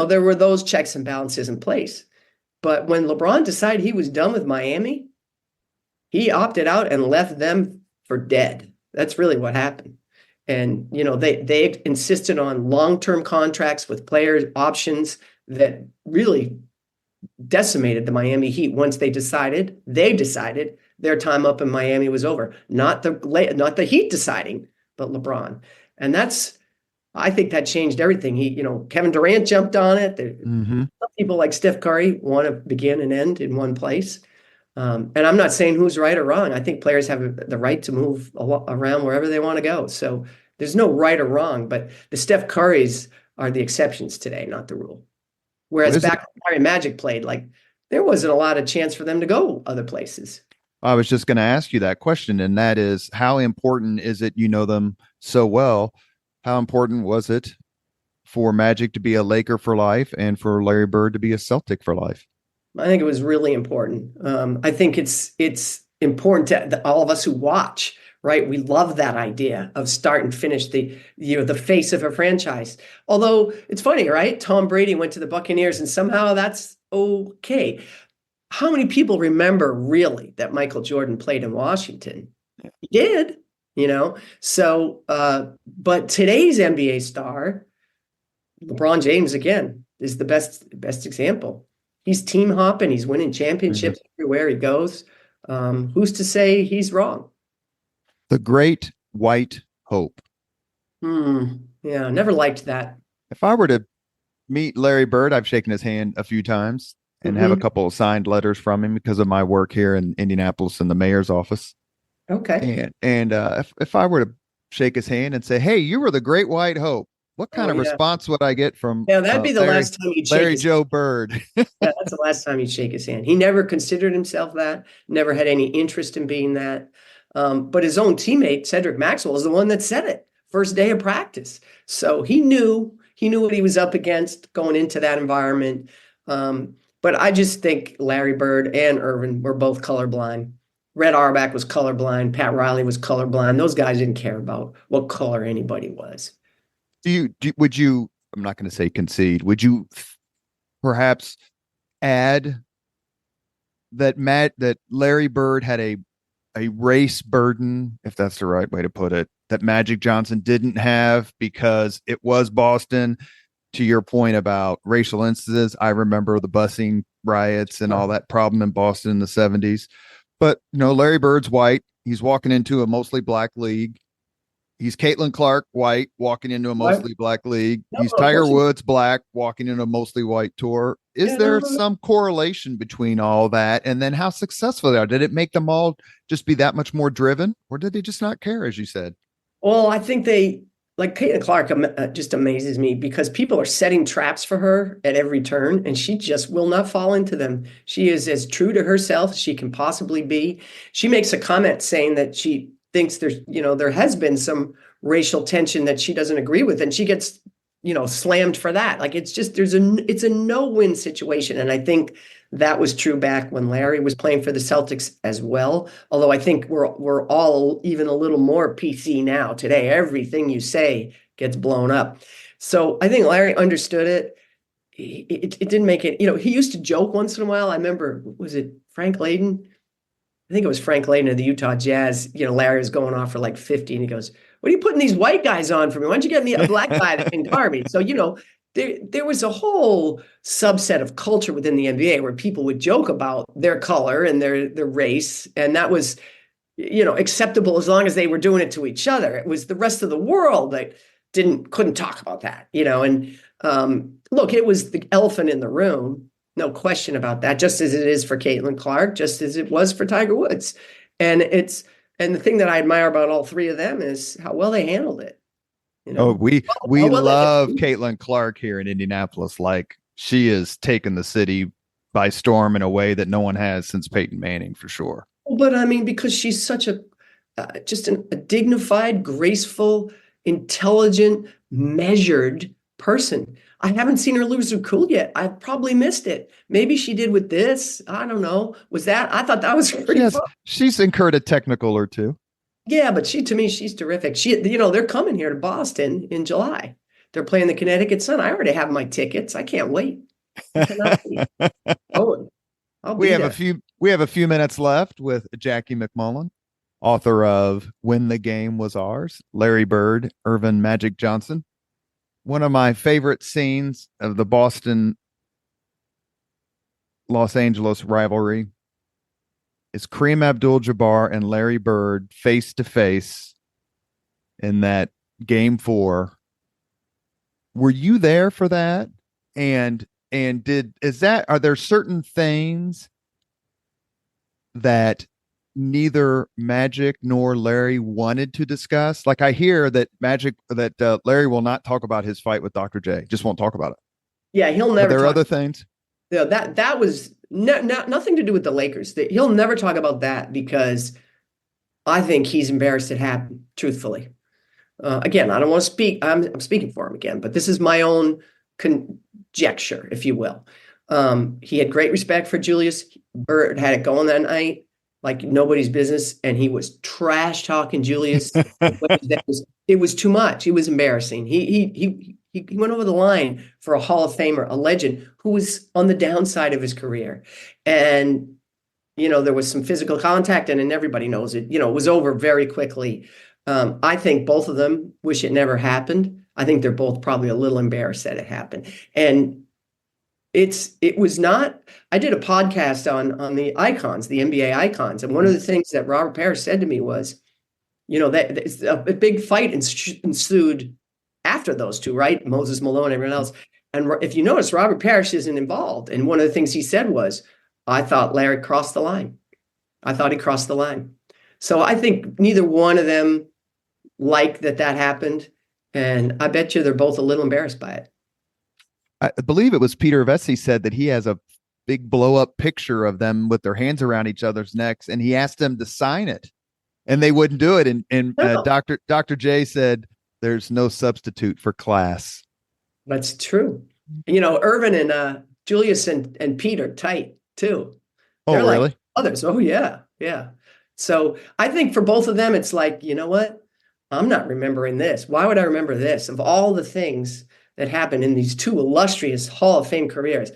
there were those checks and balances in place. But when LeBron decided he was done with Miami, he opted out and left them for dead. That's really what happened. And, they insisted on long-term contracts with player options that really decimated the Miami Heat once they decided their time up in Miami was over. Not the Heat deciding, but LeBron. And I think that changed everything. Kevin Durant jumped on it. Some people like Steph Curry want to begin and end in one place. And I'm not saying who's right or wrong. I think players have the right to move around wherever they want to go. So there's no right or wrong, but the Steph Currys are the exceptions today, not the rule. Whereas back when Larry Magic played, there wasn't a lot of chance for them to go other places. I was just going to ask you that question, and that is, how important is it, them so well, how important was it for Magic to be a Laker for life and for Larry Bird to be a Celtic for life? I think it was really important. I think it's important to all of us who watch, right? We love that idea of start and finish, the face of a franchise. Although it's funny, right? Tom Brady went to the Buccaneers and somehow that's okay. How many people remember really that Michael Jordan played in Washington? He did, So, but today's NBA star, LeBron James, again, is the best example. He's team hopping. He's winning championships everywhere he goes. Who's to say he's wrong? The great white hope. Yeah, never liked that. If I were to meet Larry Bird, I've shaken his hand a few times and have a couple of signed letters from him because of my work here in Indianapolis in the mayor's office. Okay. And if I were to shake his hand and say, "Hey, you were the great white hope," what kind of response would I get from that'd be the last time you'd shake Larry Joe Bird? Yeah, that's the last time you'd shake his hand. He never considered himself that, never had any interest in being that. But his own teammate, Cedric Maxwell, is the one that said it first day of practice. So he knew what he was up against going into that environment. But I just think Larry Bird and Irvin were both colorblind. Red Auerbach was colorblind. Pat Riley was colorblind. Those guys didn't care about what color anybody was. Would you, I'm not going to say concede, would you perhaps add that Larry Bird had a race burden, if that's the right way to put it, that Magic Johnson didn't have because it was Boston? To your point about racial instances, I remember the busing riots and all that problem in Boston in the 70s. But, Larry Bird's white. He's walking into a mostly black league. He's Caitlin Clark, white, walking into a mostly black league. He's Tiger Woods, black, walking into a mostly white tour. Is there some correlation between all that? And then how successful they are? Did it make them all just be that much more driven? Or did they just not care, as you said? Well, I think like Caitlin Clark just amazes me because people are setting traps for her at every turn, and she just will not fall into them. She is as true to herself as she can possibly be. She makes a comment saying that she thinks there has been some racial tension that she doesn't agree with, and she gets, slammed for that. Like it's a no-win situation. And I think that was true back when Larry was playing for the Celtics as well. Although I think we're all even a little more PC now today. Everything you say gets blown up. So I think Larry understood it. It didn't make it, he used to joke once in a while. I remember, was it Frank Layden? I think it was Frank Layden of the Utah Jazz. Larry was going off for like 50, and he goes, "What are you putting these white guys on for me? Why don't you get me a black guy that can guard me?" So, there was a whole subset of culture within the NBA where people would joke about their color and their race, and that was, acceptable as long as they were doing it to each other. It was the rest of the world that couldn't talk about that, And look, it was the elephant in the room. No question about that, just as it is for Caitlin Clark, just as it was for Tiger Woods. And the thing that I admire about all three of them is how well they handled it. We love Caitlin Clark here in Indianapolis. Like, she has taken the city by storm in a way that no one has since Peyton Manning, for sure. But I mean, because she's such a dignified, graceful, intelligent, measured person. I haven't seen her lose her cool yet. I've probably missed it. Maybe she did with this. I don't know. I thought that was pretty fun. She's incurred a technical or two. Yeah, but to me, she's terrific. They're coming here to Boston in July. They're playing the Connecticut Sun. I already have my tickets. I can't wait. We have a few minutes left with Jackie MacMullan, author of When the Game Was Ours, Larry Bird, Irvin Magic Johnson. One of my favorite scenes of the Boston Los Angeles rivalry is Kareem Abdul-Jabbar and Larry Bird face to face in that game 4. Were you there for that? And are there certain things that neither Magic nor Larry wanted to discuss? Like, I hear that Larry will not talk about his fight with Dr. J. Just won't talk about it. Yeah, he'll never. Are there other things? Yeah, that was nothing to do with the Lakers. He'll never talk about that because I think he's embarrassed it happened. Truthfully, again, I don't want to speak. I'm speaking for him again, but this is my own conjecture, if you will. He had great respect for Julius. Bird had it going that night like nobody's business, and he was trash talking Julius. It was too much. It was embarrassing. He went over the line for a Hall of Famer, a legend who was on the downside of his career. And, there was some physical contact, and everybody knows it, it was over very quickly. I think both of them wish it never happened. I think they're both probably a little embarrassed that it happened. And it was not, I did a podcast on the icons, the NBA icons. And one of the things that Robert Parrish said to me was, that a big fight ensued after those two, right? Moses Malone, everyone else. And if you notice, Robert Parrish isn't involved. And one of the things he said was, I thought Larry crossed the line. I thought he crossed the line. So I think neither one of them liked that happened. And I bet you they're both a little embarrassed by it. I believe it was Peter Vesey said that he has a big blow up picture of them with their hands around each other's necks, and he asked them to sign it, and they wouldn't do it. And Dr. J said, "There's no substitute for class." That's true. Irvin and Julius and Pete are tight too. Oh, They're like really? others. Oh yeah, yeah. So I think for both of them, it's like, you know what? I'm not remembering this. Why would I remember this? Of all the things that happened in these two illustrious Hall of Fame careers,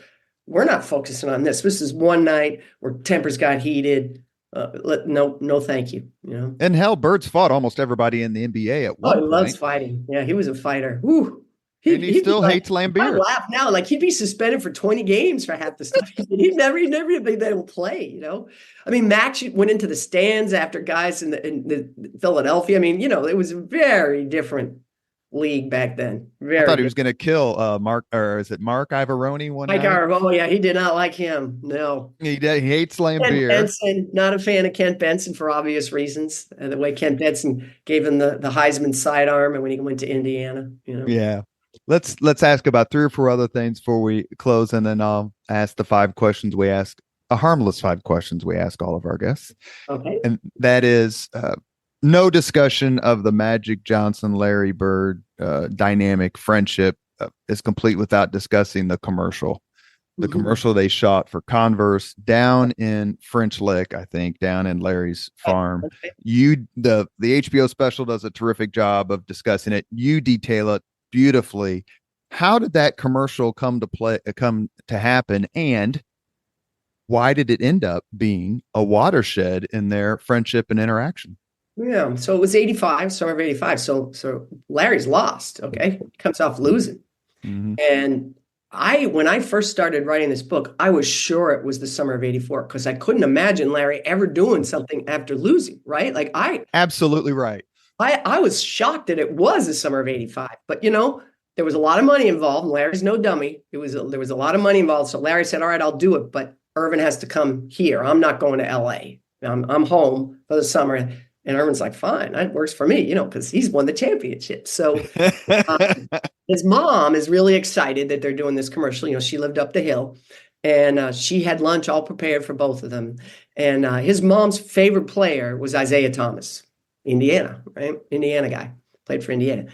we're not focusing on this. This is one night where tempers got heated. No, thank you. You know. And hell, Bird's fought almost everybody in the NBA at Oh, one he loves point, fighting. Yeah, he was a fighter. Woo. and he He'd be still like, hates I Lambeer. laugh now, like he'd be suspended for 20 games for half the stuff. He'd never even been able to play, you know? I mean, Max went into the stands after guys in the Philadelphia. I mean, it was a very different league back then. I Very thought he was different. going to kill Mark, or is it Mark Ivaroni one Mike night? Garb, oh yeah, he did not like him. No. He hates Kent Lambeer. Benson, not a fan of Kent Benson for obvious reasons. And the way Kent Benson gave him the Heisman sidearm and when he went to Indiana, you know. Yeah. Let's ask about three or four other things before we close, and then I'll ask the five questions we ask, a harmless five questions we ask all of our guests. Okay. And that is no discussion of the Magic Johnson, Larry Bird dynamic friendship is complete without discussing the commercial. The commercial they shot for Converse down in French Lick, I think, down in Larry's farm. The HBO special does a terrific job of discussing it. You detail it beautifully. How did that commercial come to happen, and why did it end up being a watershed in their friendship and interaction? Yeah. So it was 85, summer of 85. So Larry's lost. Okay. He comes off losing. Mm-hmm. And when I first started writing this book, I was sure it was the summer of 84 because I couldn't imagine Larry ever doing something after losing, right? Like Absolutely right. I was shocked that it was the summer of 85. But there was a lot of money involved, and Larry's no dummy. There was a lot of money involved. So Larry said, all right, I'll do it, but Irvin has to come here. I'm not going to LA. I'm home for the summer. And Irvin's like, fine, that works for me, because he's won the championship. So his mom is really excited that they're doing this commercial. She lived up the hill, and she had lunch all prepared for both of them. And his mom's favorite player was Isaiah Thomas, Indiana, right? Indiana guy, played for Indiana.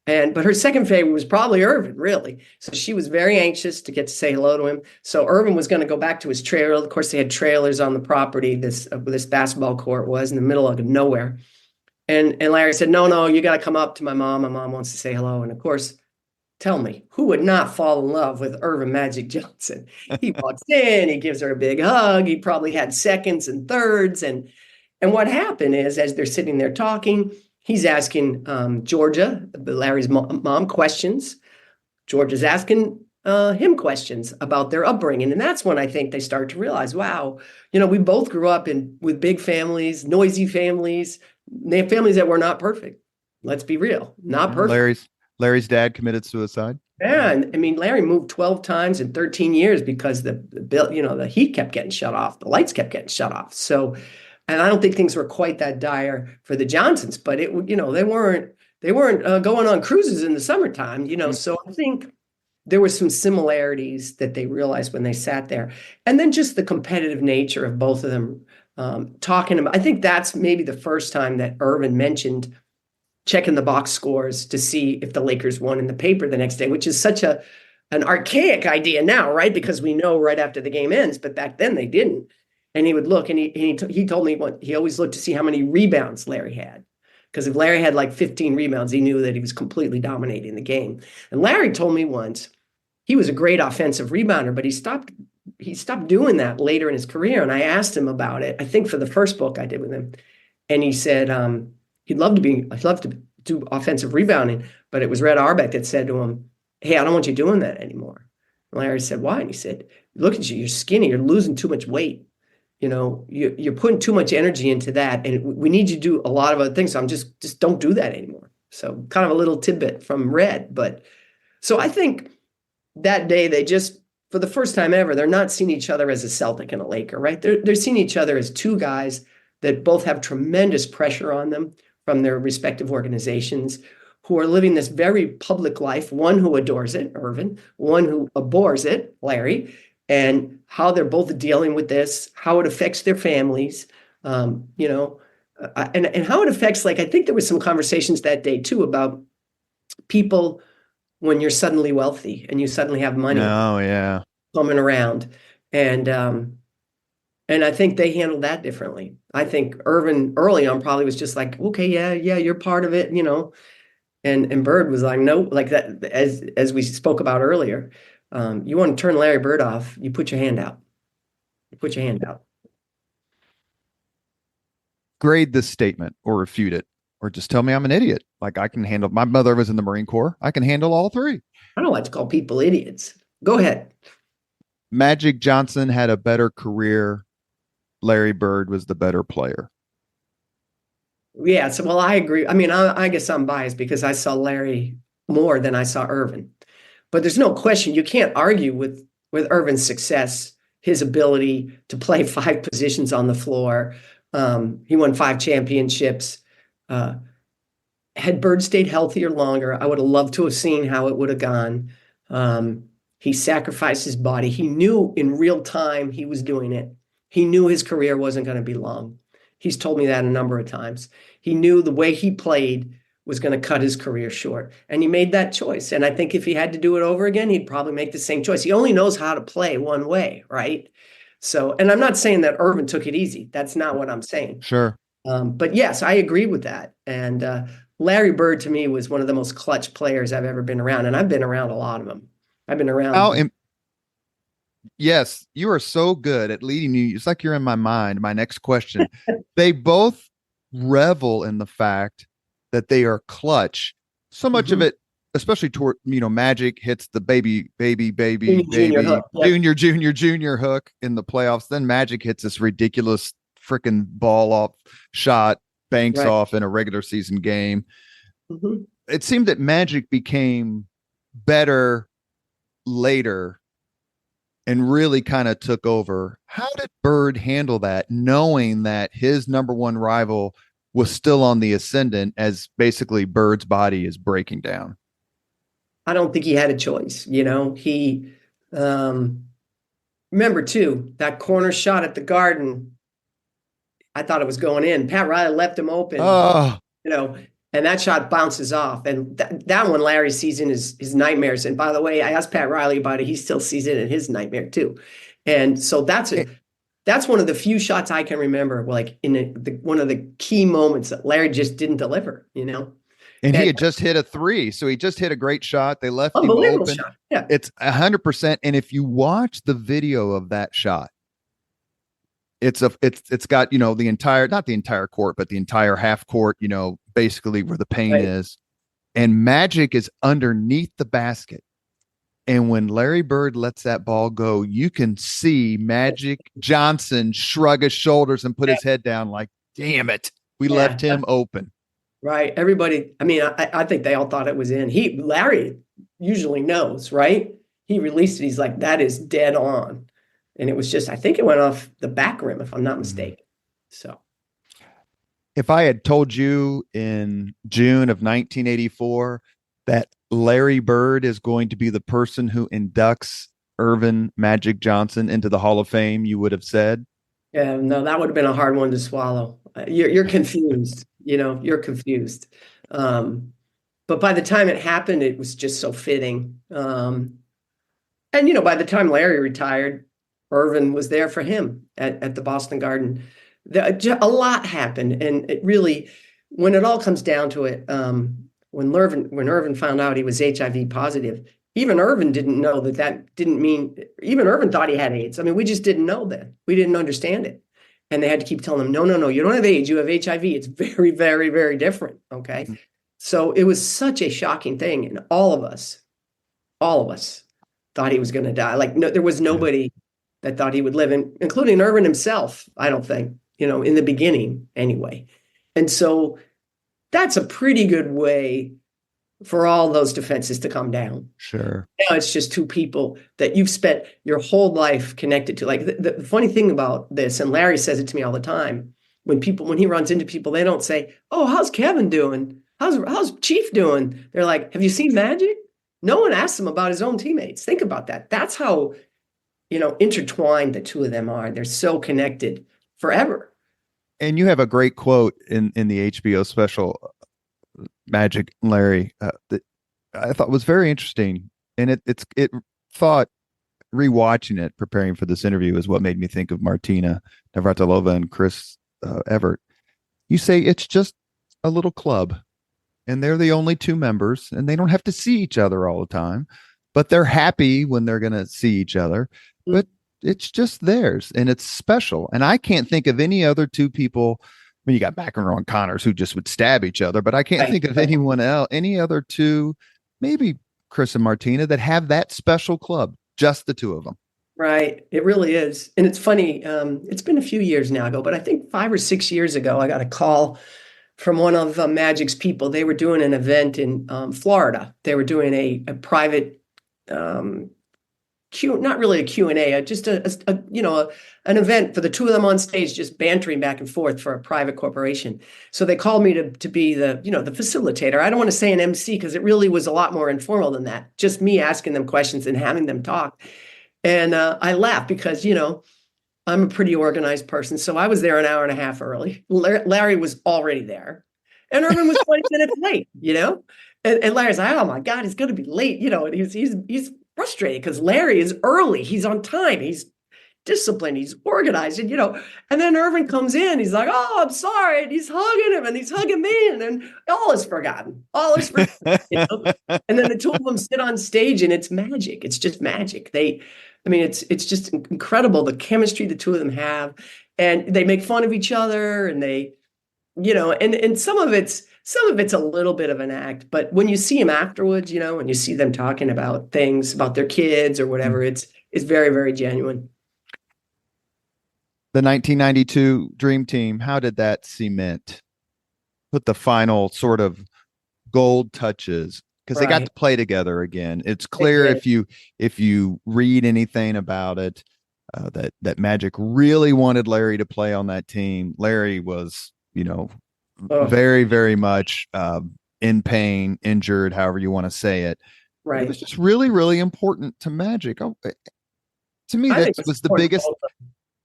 But her second favorite was probably Irvin, really. So she was very anxious to get to say hello to him. So Irvin was going to go back to his trailer. Of course, they had trailers on the property. This basketball court was in the middle of nowhere. And Larry said, no, you got to come up to my mom. My mom wants to say hello. And of course, tell me, who would not fall in love with Irvin Magic Johnson? He walks in, he gives her a big hug. He probably had seconds and thirds. And what happened is, as they're sitting there talking, he's asking Georgia, Larry's mom, questions. Georgia's asking him questions about their upbringing. And that's when I think they start to realize, wow, we both grew up with big families, noisy families, families that were not perfect. Let's be real, not perfect. Larry's dad committed suicide. Yeah, and I mean, Larry moved 12 times in 13 years because the bill, the heat kept getting shut off, the lights kept getting shut off. So, and I don't think things were quite that dire for the Johnsons, but they weren't going on cruises in the summertime, So I think there were some similarities that they realized when they sat there, and then just the competitive nature of both of them talking about. I think that's maybe the first time that Irvin mentioned checking the box scores to see if the Lakers won in the paper the next day, which is such an archaic idea now, right? Because we know right after the game ends, but back then they didn't. And he would look, and he told me he always looked to see how many rebounds Larry had. Because if Larry had like 15 rebounds, he knew that he was completely dominating the game. And Larry told me once he was a great offensive rebounder, but he stopped doing that later in his career. And I asked him about it, I think for the first book I did with him. And he said he'd love to do offensive rebounding, but it was Red Auerbach that said to him, hey, I don't want you doing that anymore. And Larry said, why? And he said, look at you, you're skinny, you're losing too much weight. You're putting too much energy into that, and we need you to do a lot of other things. So I'm just don't do that anymore. So kind of a little tidbit from Red. But so I think that day they just, for the first time ever, they're not seeing each other as a Celtic and a Laker, right? They're seeing each other as two guys that both have tremendous pressure on them from their respective organizations, who are living this very public life, one who adores it, Irvin, one who abhors it, Larry, and how they're both dealing with this, how it affects their families, and how it affects, like, I think there was some conversations that day too about people when you're suddenly wealthy and you suddenly have money. Oh, yeah. coming around. And I think they handled that differently. I think Irvin early on probably was just like, okay, yeah, yeah, you're part of it, And Bird was like, no, like that, as we spoke about earlier. You want to turn Larry Bird off, you put your hand out. You put your hand out. Grade this statement or refute it, or just tell me I'm an idiot. Like I can handle. My mother was in the Marine Corps. I can handle all three. I don't like to call people idiots. Go ahead. Magic Johnson had a better career. Larry Bird was the better player. Yeah, so well, I agree. I mean, I guess I'm biased because I saw Larry more than I saw Irvin. But there's no question you can't argue with Irvin's success, his ability to play five positions on the floor. He won five championships. Uh, had Bird stayed healthier longer, I would have loved to have seen how it would have gone. He sacrificed his body. He knew in real time he was doing it. He knew his career wasn't going to be long. He's told me that a number of times. He knew the way he played was going to cut his career short. And he made that choice. And I think if he had to do it over again, he'd probably make the same choice. He only knows how to play one way, right? So, and I'm not saying that Irvin took it easy. That's not what I'm saying. Sure. But yes, I agree with that. And Larry Bird to me was one of the most clutch players I've ever been around. And I've been around a lot of them. I've been around. Yes, you are so good at leading me. It's like you're in my mind. My next question. They both revel in the fact that they are clutch. So much of it, especially toward, Magic hits the baby junior hook in the playoffs. Then Magic hits this ridiculous freaking ball off shot, banks off in a regular season game. It seemed that Magic became better later and really kind of took over. How did Bird handle that, knowing that his number one rival was still on the ascendant as basically Bird's body is breaking down? I don't think he had a choice. He, remember too, that corner shot at the Garden, I thought it was going in. Pat Riley left him open, and that shot bounces off. And that one Larry sees in his nightmares. And by the way, I asked Pat Riley about it. He still sees it in his nightmare too. And so that's one of the few shots I can remember, like in one of the key moments that Larry just didn't deliver, And he had just hit a three. So he just hit a great shot. They left him open. Shot. Yeah. It's 100%. And if you watch the video of that shot, it's got, the entire, not the entire court, but the entire half court, basically where the paint is. And Magic is underneath the basket. And when Larry Bird lets that ball go, you can see Magic Johnson shrug his shoulders and put his head down like, damn it, we left him open. Right. Everybody, I mean, I think they all thought it was in. Larry usually knows, right? He released it. He's like, that is dead on. And it was just, I think it went off the back rim, if I'm not mistaken. So if I had told you in June of 1984 that Larry Bird is going to be the person who inducts Irvin Magic Johnson into the Hall of Fame, you would have said? Yeah, no, that would have been a hard one to swallow. You're confused, you're confused. But by the time it happened, it was just so fitting. And, by the time Larry retired, Irvin was there for him at the Boston Garden. A lot happened. And it really, when it all comes down to it, when Irvin found out he was HIV positive, even Irvin didn't know that didn't mean, even Irvin thought he had AIDS. I mean, we just didn't know then. We didn't understand it. And they had to keep telling him, no, you don't have AIDS, you have HIV. It's very, very, very different. Okay. Mm-hmm. So it was such a shocking thing. And all of us thought he was going to die. Like, no, there was nobody that thought he would live, including Irvin himself, I don't think, in the beginning anyway. And so that's a pretty good way for all those defenses to come down. Sure. Now it's just two people that you've spent your whole life connected to. Like the funny thing about this, and Larry says it to me all the time, when he runs into people, they don't say, "Oh, how's Kevin doing? How's Chief doing?" They're like, "Have you seen Magic?" No one asks him about his own teammates. Think about that. That's how, intertwined the two of them are. They're so connected forever. And you have a great quote in the HBO special, Magic Larry, that I thought was very interesting. And it rewatching it, preparing for this interview, is what made me think of Martina Navratilova and Chris Evert. You say it's just a little club, and they're the only two members, and they don't have to see each other all the time, but they're happy when they're going to see each other. But it's just theirs, and it's special. And I can't think of any other two people. I mean, you got McEnroe and Connors who just would stab each other, but I can't think of anyone else, any other two, maybe Chris and Martina, that have that special club, just the two of them. Right. It really is. And it's funny. It's been a few years now ago, but I think 5 or 6 years ago, I got a call from one of Magic's people. They were doing an event in Florida. They were doing a private not really a Q&A, just an event for the two of them on stage, just bantering back and forth for a private corporation. So they called me to be the facilitator. I don't want to say an MC because it really was a lot more informal than that. Just me asking them questions and having them talk. And I laughed because, I'm a pretty organized person. So I was there an hour and a half early. Larry was already there. And Irvin was 20 minutes late, And Larry's like, oh my God, he's going to be late, and he's frustrated because Larry is early. He's on time. He's disciplined. He's organized. And, and then Irvin comes in. He's like, oh, I'm sorry. And he's hugging him and he's hugging me. And then all is forgotten. All is forgotten. And then the two of them sit on stage and it's magic. It's just magic. It's just incredible, the chemistry the two of them have. And they make fun of each other and they, and some of it's a little bit of an act, but when you see them afterwards, when you see them talking about things, about their kids or whatever, it's very, very genuine. The 1992 Dream Team, how did that cement, put the final sort of gold touches? Because they got to play together again. It's clear if you read anything about it, that Magic really wanted Larry to play on that team. Larry was, very, very much in pain, injured, however you want to say it. Right. It was just really, really important to Magic. To me, that was the biggest.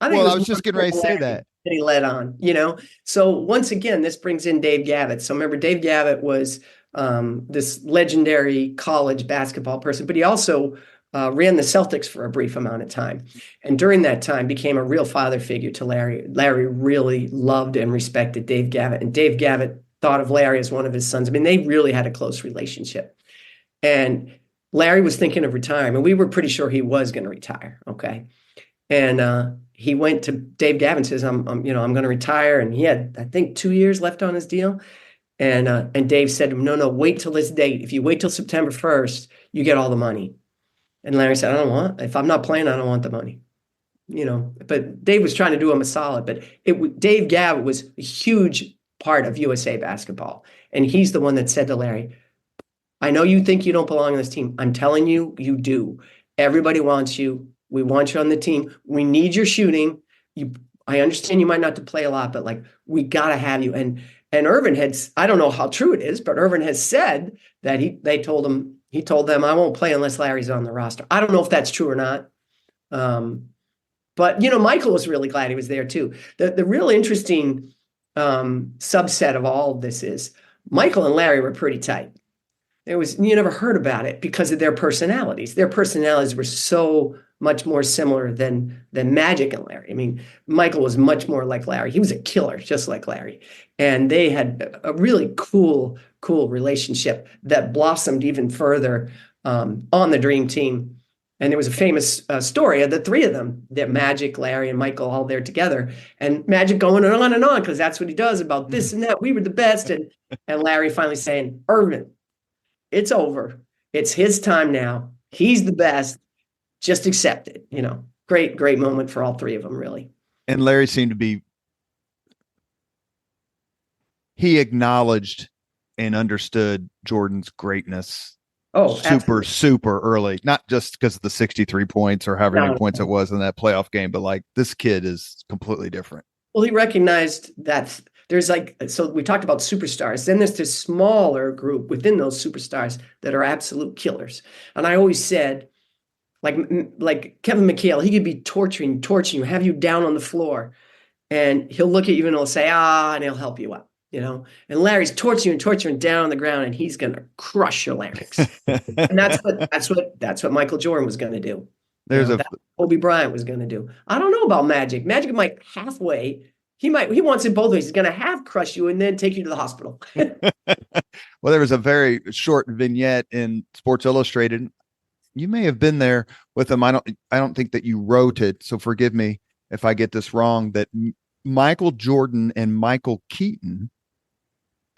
I was just getting ready to say that he led on, So once again, this brings in Dave Gavitt. So remember, Dave Gavitt was this legendary college basketball person, but he also ran the Celtics for a brief amount of time. And during that time became a real father figure to Larry. Larry really loved and respected Dave Gavitt. And Dave Gavitt thought of Larry as one of his sons. They really had a close relationship. And Larry was thinking of retirement. We were pretty sure he was going to retire. Okay. And he went to Dave Gavitt and says, I'm going to retire. And he had, I think, 2 years left on his deal. And Dave said to him, no, wait till this date. If you wait till September 1st, you get all the money. And Larry said, if I'm not playing, I don't want the money. But Dave was trying to do him a solid. But Dave Gavitt was a huge part of USA basketball. And he's the one that said to Larry, I know you think you don't belong on this team. I'm telling you, you do. Everybody wants you. We want you on the team. We need your shooting. I understand you might not to play a lot, but we got to have you. And Irvin I don't know how true it is, but Irvin has said that he told them, I won't play unless Larry's on the roster. I don't know if that's true or not. But, Michael was really glad he was there too. The real interesting subset of all of this is Michael and Larry were pretty tight. You never heard about it because of their personalities. Their personalities were so much more similar than Magic and Larry. Michael was much more like Larry. He was a killer, just like Larry. And they had a really cool relationship that blossomed even further on the Dream Team. And there was a famous story of the three of them, that Magic, Larry, and Michael all there together. And Magic going on and on, because that's what he does about this and that. We were the best. And Larry finally saying, Irvin, it's over. It's his time now. He's the best. Just accept it. Great moment for all three of them, really. And Larry seemed to be, he acknowledged and understood Jordan's greatness. Oh, super early, not just because of the 63 points or however many points it was in that playoff game, but this kid is completely different. Well, he recognized that there's so we talked about superstars. Then there's this smaller group within those superstars that are absolute killers. And I always said, like Kevin McHale, he could be torturing you, have you down on the floor, and he'll look at you and he'll say, and he'll help you up, And Larry's torturing down on the ground, and he's going to crush your larynx. And that's what Michael Jordan was going to do. There's a That's what Kobe Bryant was going to do. I don't know about Magic. Magic might halfway. He wants it both ways. He's going to half crush you and then take you to the hospital. well, there was a very short vignette in Sports Illustrated. You may have been there with him. I don't think that you wrote it, so forgive me if I get this wrong. That Michael Jordan and Michael Keaton,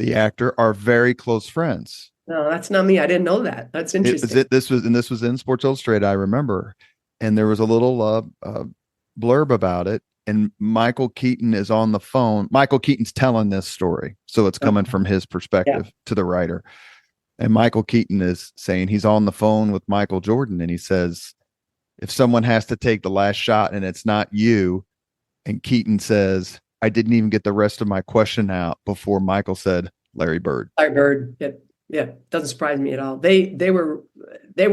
the actor, are very close friends. No, that's not me. I didn't know that. That's interesting. This was in Sports Illustrated, I remember, and there was a little blurb about it. And Michael Keaton is on the phone. Michael Keaton's telling this story, so it's coming from his perspective to the writer. And Michael Keaton is saying he's on the phone with Michael Jordan, and he says, "If someone has to take the last shot and it's not you," and Keaton says, "I didn't even get the rest of my question out before Michael said Larry Bird." Larry Bird. Yeah, doesn't surprise me at all. They were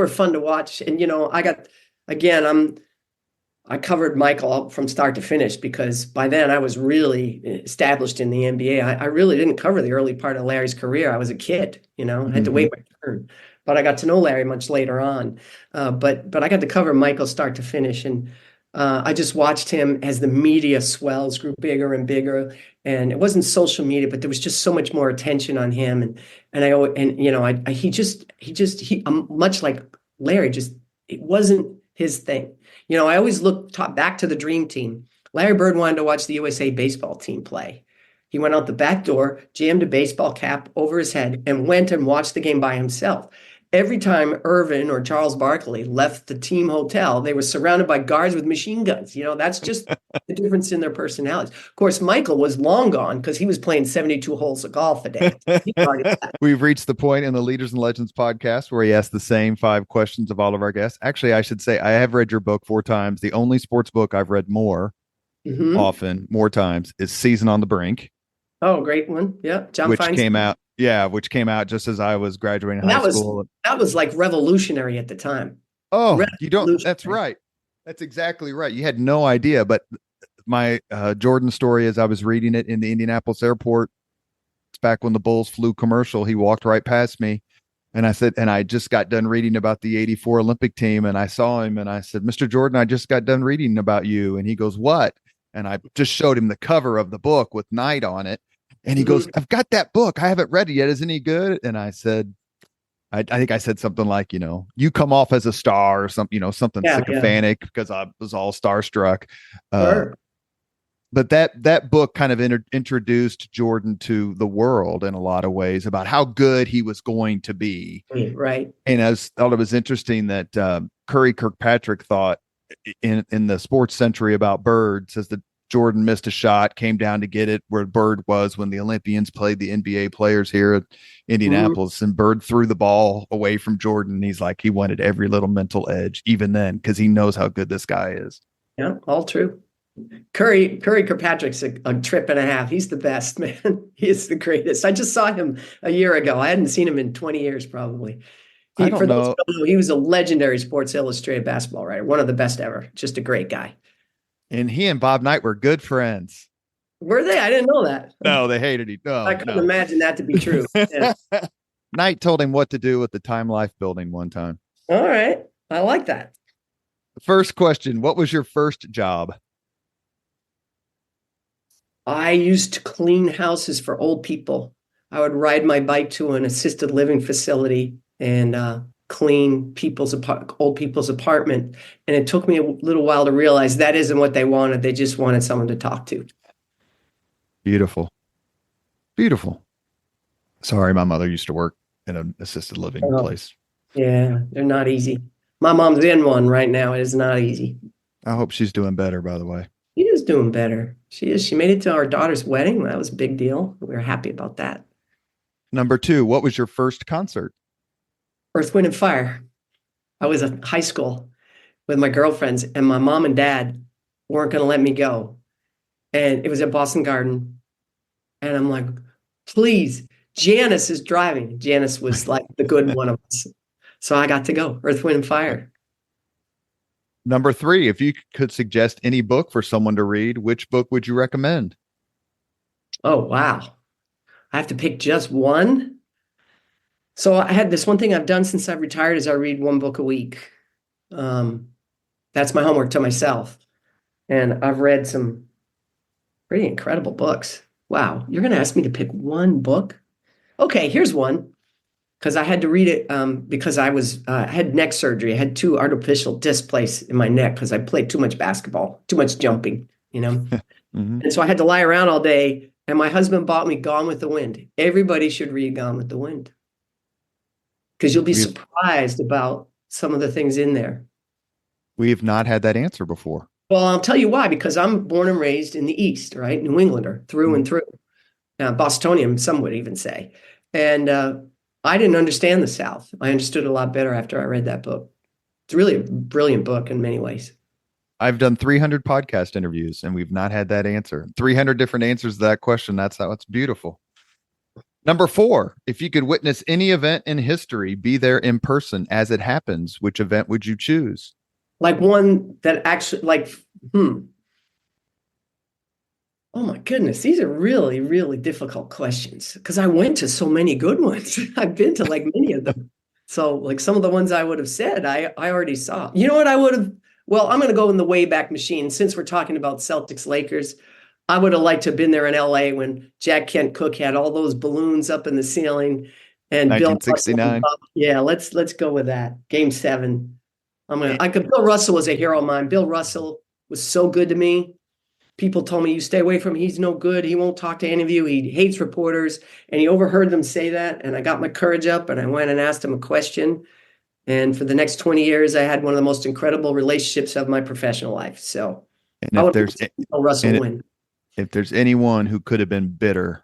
fun to watch, and I covered Michael up from start to finish because by then I was really established in the NBA. I really didn't cover the early part of Larry's career. I was a kid, I had to wait my turn. But I got to know Larry much later on. But I got to cover Michael start to finish, and I just watched him as the media swells grew bigger and bigger. And it wasn't social media, but there was just so much more attention on him. He much like Larry, just it wasn't his thing. I always back to the dream team. Larry Bird wanted to watch the USA baseball team play. He went out the back door, jammed a baseball cap over his head, and went and watched the game by himself. Every time Irvin or Charles Barkley left the team hotel, they were surrounded by guards with machine guns. That's just the difference in their personalities. Of course, Michael was long gone because he was playing 72 holes of golf a day. We've reached the point in the Leaders and Legends podcast where he asks the same 5 questions of all of our guests. Actually, I should say I have read your book 4 times. The only sports book I've read more times is Season on the Brink. Oh, great one. Yeah. John which Feinstein. came out. Yeah, which came out just as I was graduating high school. That was like revolutionary at the time. Oh, you don't. That's right. That's exactly right. You had no idea. But my Jordan story, as I was reading it in the Indianapolis airport, it's back when the Bulls flew commercial. He walked right past me, and I said, and I just got done reading about the '84 Olympic team, and I saw him, and I said, "Mr. Jordan, I just got done reading about you." And he goes, "What?" And I just showed him the cover of the book with Knight on it. And he goes, "I've got that book. I haven't read it yet. Isn't he good?" And I said, I think I said something like, you come off as a star or something, something sycophantic because I was all starstruck. Sure. But that book kind of introduced Jordan to the world in a lot of ways about how good he was going to be. Right. And I thought it was interesting that Curry Kirkpatrick thought in the Sports Century about Bird says that Jordan missed a shot, came down to get it where Bird was when the Olympians played the NBA players here at Indianapolis, and Bird threw the ball away from Jordan. He's like, he wanted every little mental edge, even then, because he knows how good this guy is. Yeah, all true. Curry Kirkpatrick's a trip and a half. He's the best, man. He is the greatest. I just saw him a year ago. I hadn't seen him in 20 years, probably. I don't know. He was a legendary Sports Illustrated basketball writer, one of the best ever. Just a great guy. And he and Bob Knight were good friends. Were they? I didn't know that. No, they hated each other. I couldn't imagine that to be true. Yeah. Knight told him what to do with the Time Life building one time. All right. I like that. First question. What was your first job? I used to clean houses for old people. I would ride my bike to an assisted living facility and clean old people's apartment. And it took me a little while to realize that isn't what they wanted. They just wanted someone to talk to. Beautiful. Beautiful. Sorry, my mother used to work in an assisted living place. Yeah, they're not easy. My mom's in one right now. It is not easy. I hope she's doing better, by the way. She is doing better. She is. She made it to our daughter's wedding. That was a big deal. We were happy about that. Number 2, what was your first concert? Earth, Wind, and Fire. I was in high school with my girlfriends, and my mom and dad weren't going to let me go. And it was at Boston Garden. And I'm like, please, Janice is driving. Janice was like the good one of us. So I got to go. Earth, Wind, and Fire. Number 3, if you could suggest any book for someone to read, which book would you recommend? Oh, wow. I have to pick just one? So I had this one thing I've done since I've retired is I read one book a week. That's my homework to myself. And I've read some pretty incredible books. Wow, you're going to ask me to pick one book? Okay, here's one. Because I had to read it because I had neck surgery. I had 2 artificial disc placed in my neck because I played too much basketball, too much jumping, Mm-hmm. And so I had to lie around all day. And my husband bought me Gone with the Wind. Everybody should read Gone with the Wind because you'll be surprised about some of the things in there. We have not had that answer before. Well, I'll tell you why, because I'm born and raised in the East, right? New Englander, through and through. Bostonian, some would even say. And I didn't understand the South. I understood it a lot better after I read that book. It's really a brilliant book in many ways. I've done 300 podcast interviews and we've not had that answer. 300 different answers to that question. That's how it's beautiful. Number 4, if you could witness any event in history, be there in person as it happens, which event would you choose? Like one that actually, Oh my goodness, these are really, really difficult questions because I went to so many good ones. I've been to like many of them. So like some of the ones I would have said, I already saw. You know what I would have? Well, I'm going to go in the Wayback Machine. Since we're talking about Celtics Lakers, I would have liked to have been there in LA when Jack Kent Cooke had all those balloons up in the ceiling and 1969. Bill Russell. Yeah, let's go with that. Game 7. Bill Russell was a hero of mine. Bill Russell was so good to me. People told me, you stay away from him. He's no good. He won't talk to any of you. He hates reporters. And he overheard them say that. And I got my courage up and I went and asked him a question. And for the next 20 years, I had one of the most incredible relationships of my professional life. So if there's anyone who could have been bitter,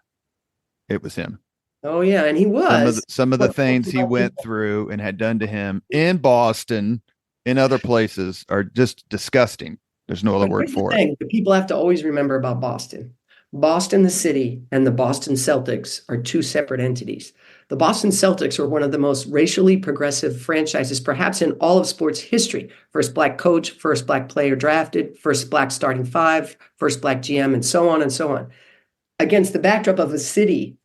it was him. Oh, yeah. And he was. Some of the things he went through and had done to him in Boston, in other places, are just disgusting. There's no other word for it. People have to always remember about Boston. Boston, the city, and the Boston Celtics are 2 separate entities. The Boston Celtics were one of the most racially progressive franchises, perhaps in all of sports history. First Black coach, first Black player drafted, first Black starting 5, first Black GM, and so on and so on. Against the backdrop of a city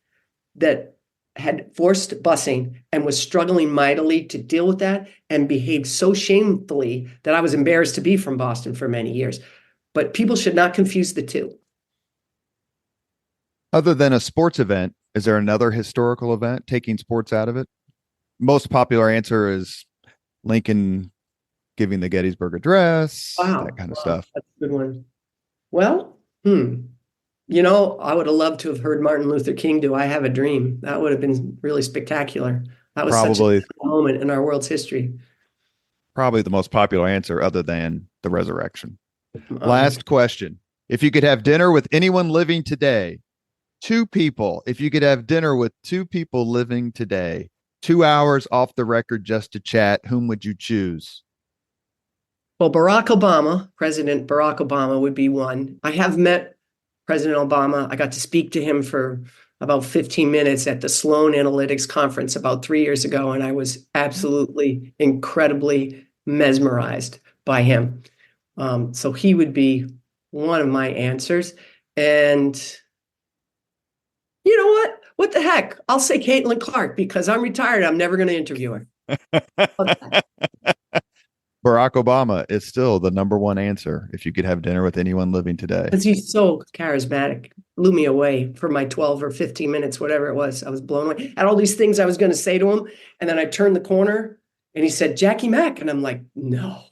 that had forced busing and was struggling mightily to deal with that and behaved so shamefully that I was embarrassed to be from Boston for many years. But people should not confuse the two. Other than a sports event, is there another historical event taking sports out of it? Most popular answer is Lincoln giving the Gettysburg Address, that kind of stuff. That's a good one. Well, I would have loved to have heard Martin Luther King do I Have a Dream. That would have been really spectacular. That was probably such a moment in our world's history. Probably the most popular answer other than the resurrection. Last question. If you could have dinner with anyone living today, 2 people, if you could have dinner with 2 people living today, 2 hours off the record just to chat, whom would you choose? Well, President Barack Obama would be one. I have met President Obama. I got to speak to him for about 15 minutes at the Sloan Analytics Conference about 3 years ago, and I was absolutely incredibly mesmerized by him. So he would be one of my answers. And you know what? What the heck? I'll say Caitlin Clark because I'm retired. I'm never going to interview her. Barack Obama is still the number 1 answer if you could have dinner with anyone living today. Because he's so charismatic. Blew me away for my 12 or 15 minutes, whatever it was. I was blown away. I had all these things I was going to say to him. And then I turned the corner and he said, Jackie Mac. And I'm like, no.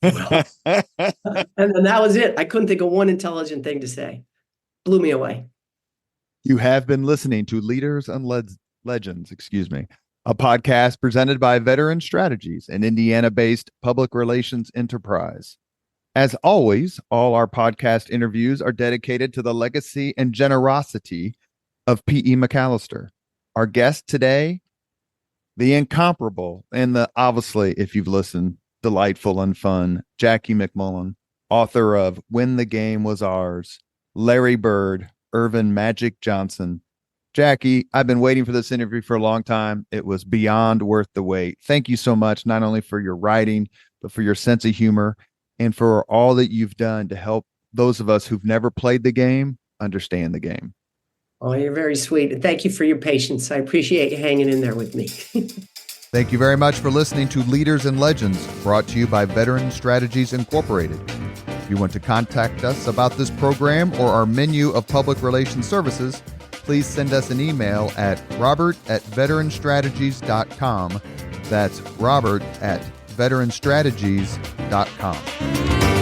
And then that was it. I couldn't think of one intelligent thing to say. Blew me away. You have been listening to Leaders and Legends, a podcast presented by Veteran Strategies, an Indiana-based public relations enterprise. As always, all our podcast interviews are dedicated to the legacy and generosity of P.E. McAllister. Our guest today, the incomparable and the, obviously, if you've listened, delightful and fun, Jackie MacMullan, author of When the Game Was Ours, Larry Bird, Irvin Magic Johnson. Jackie, I've been waiting for this interview for a long time. It was beyond worth the wait. Thank you so much, not only for your writing, but for your sense of humor and for all that you've done to help those of us who've never played the game understand the game. Oh, you're very sweet. And thank you for your patience. I appreciate you hanging in there with me. Thank you very much for listening to Leaders and Legends, brought to you by Veteran Strategies Incorporated. If you want to contact us about this program or our menu of public relations services, please send us an email at robert@veteranstrategies.com. That's robert@veteranstrategies.com.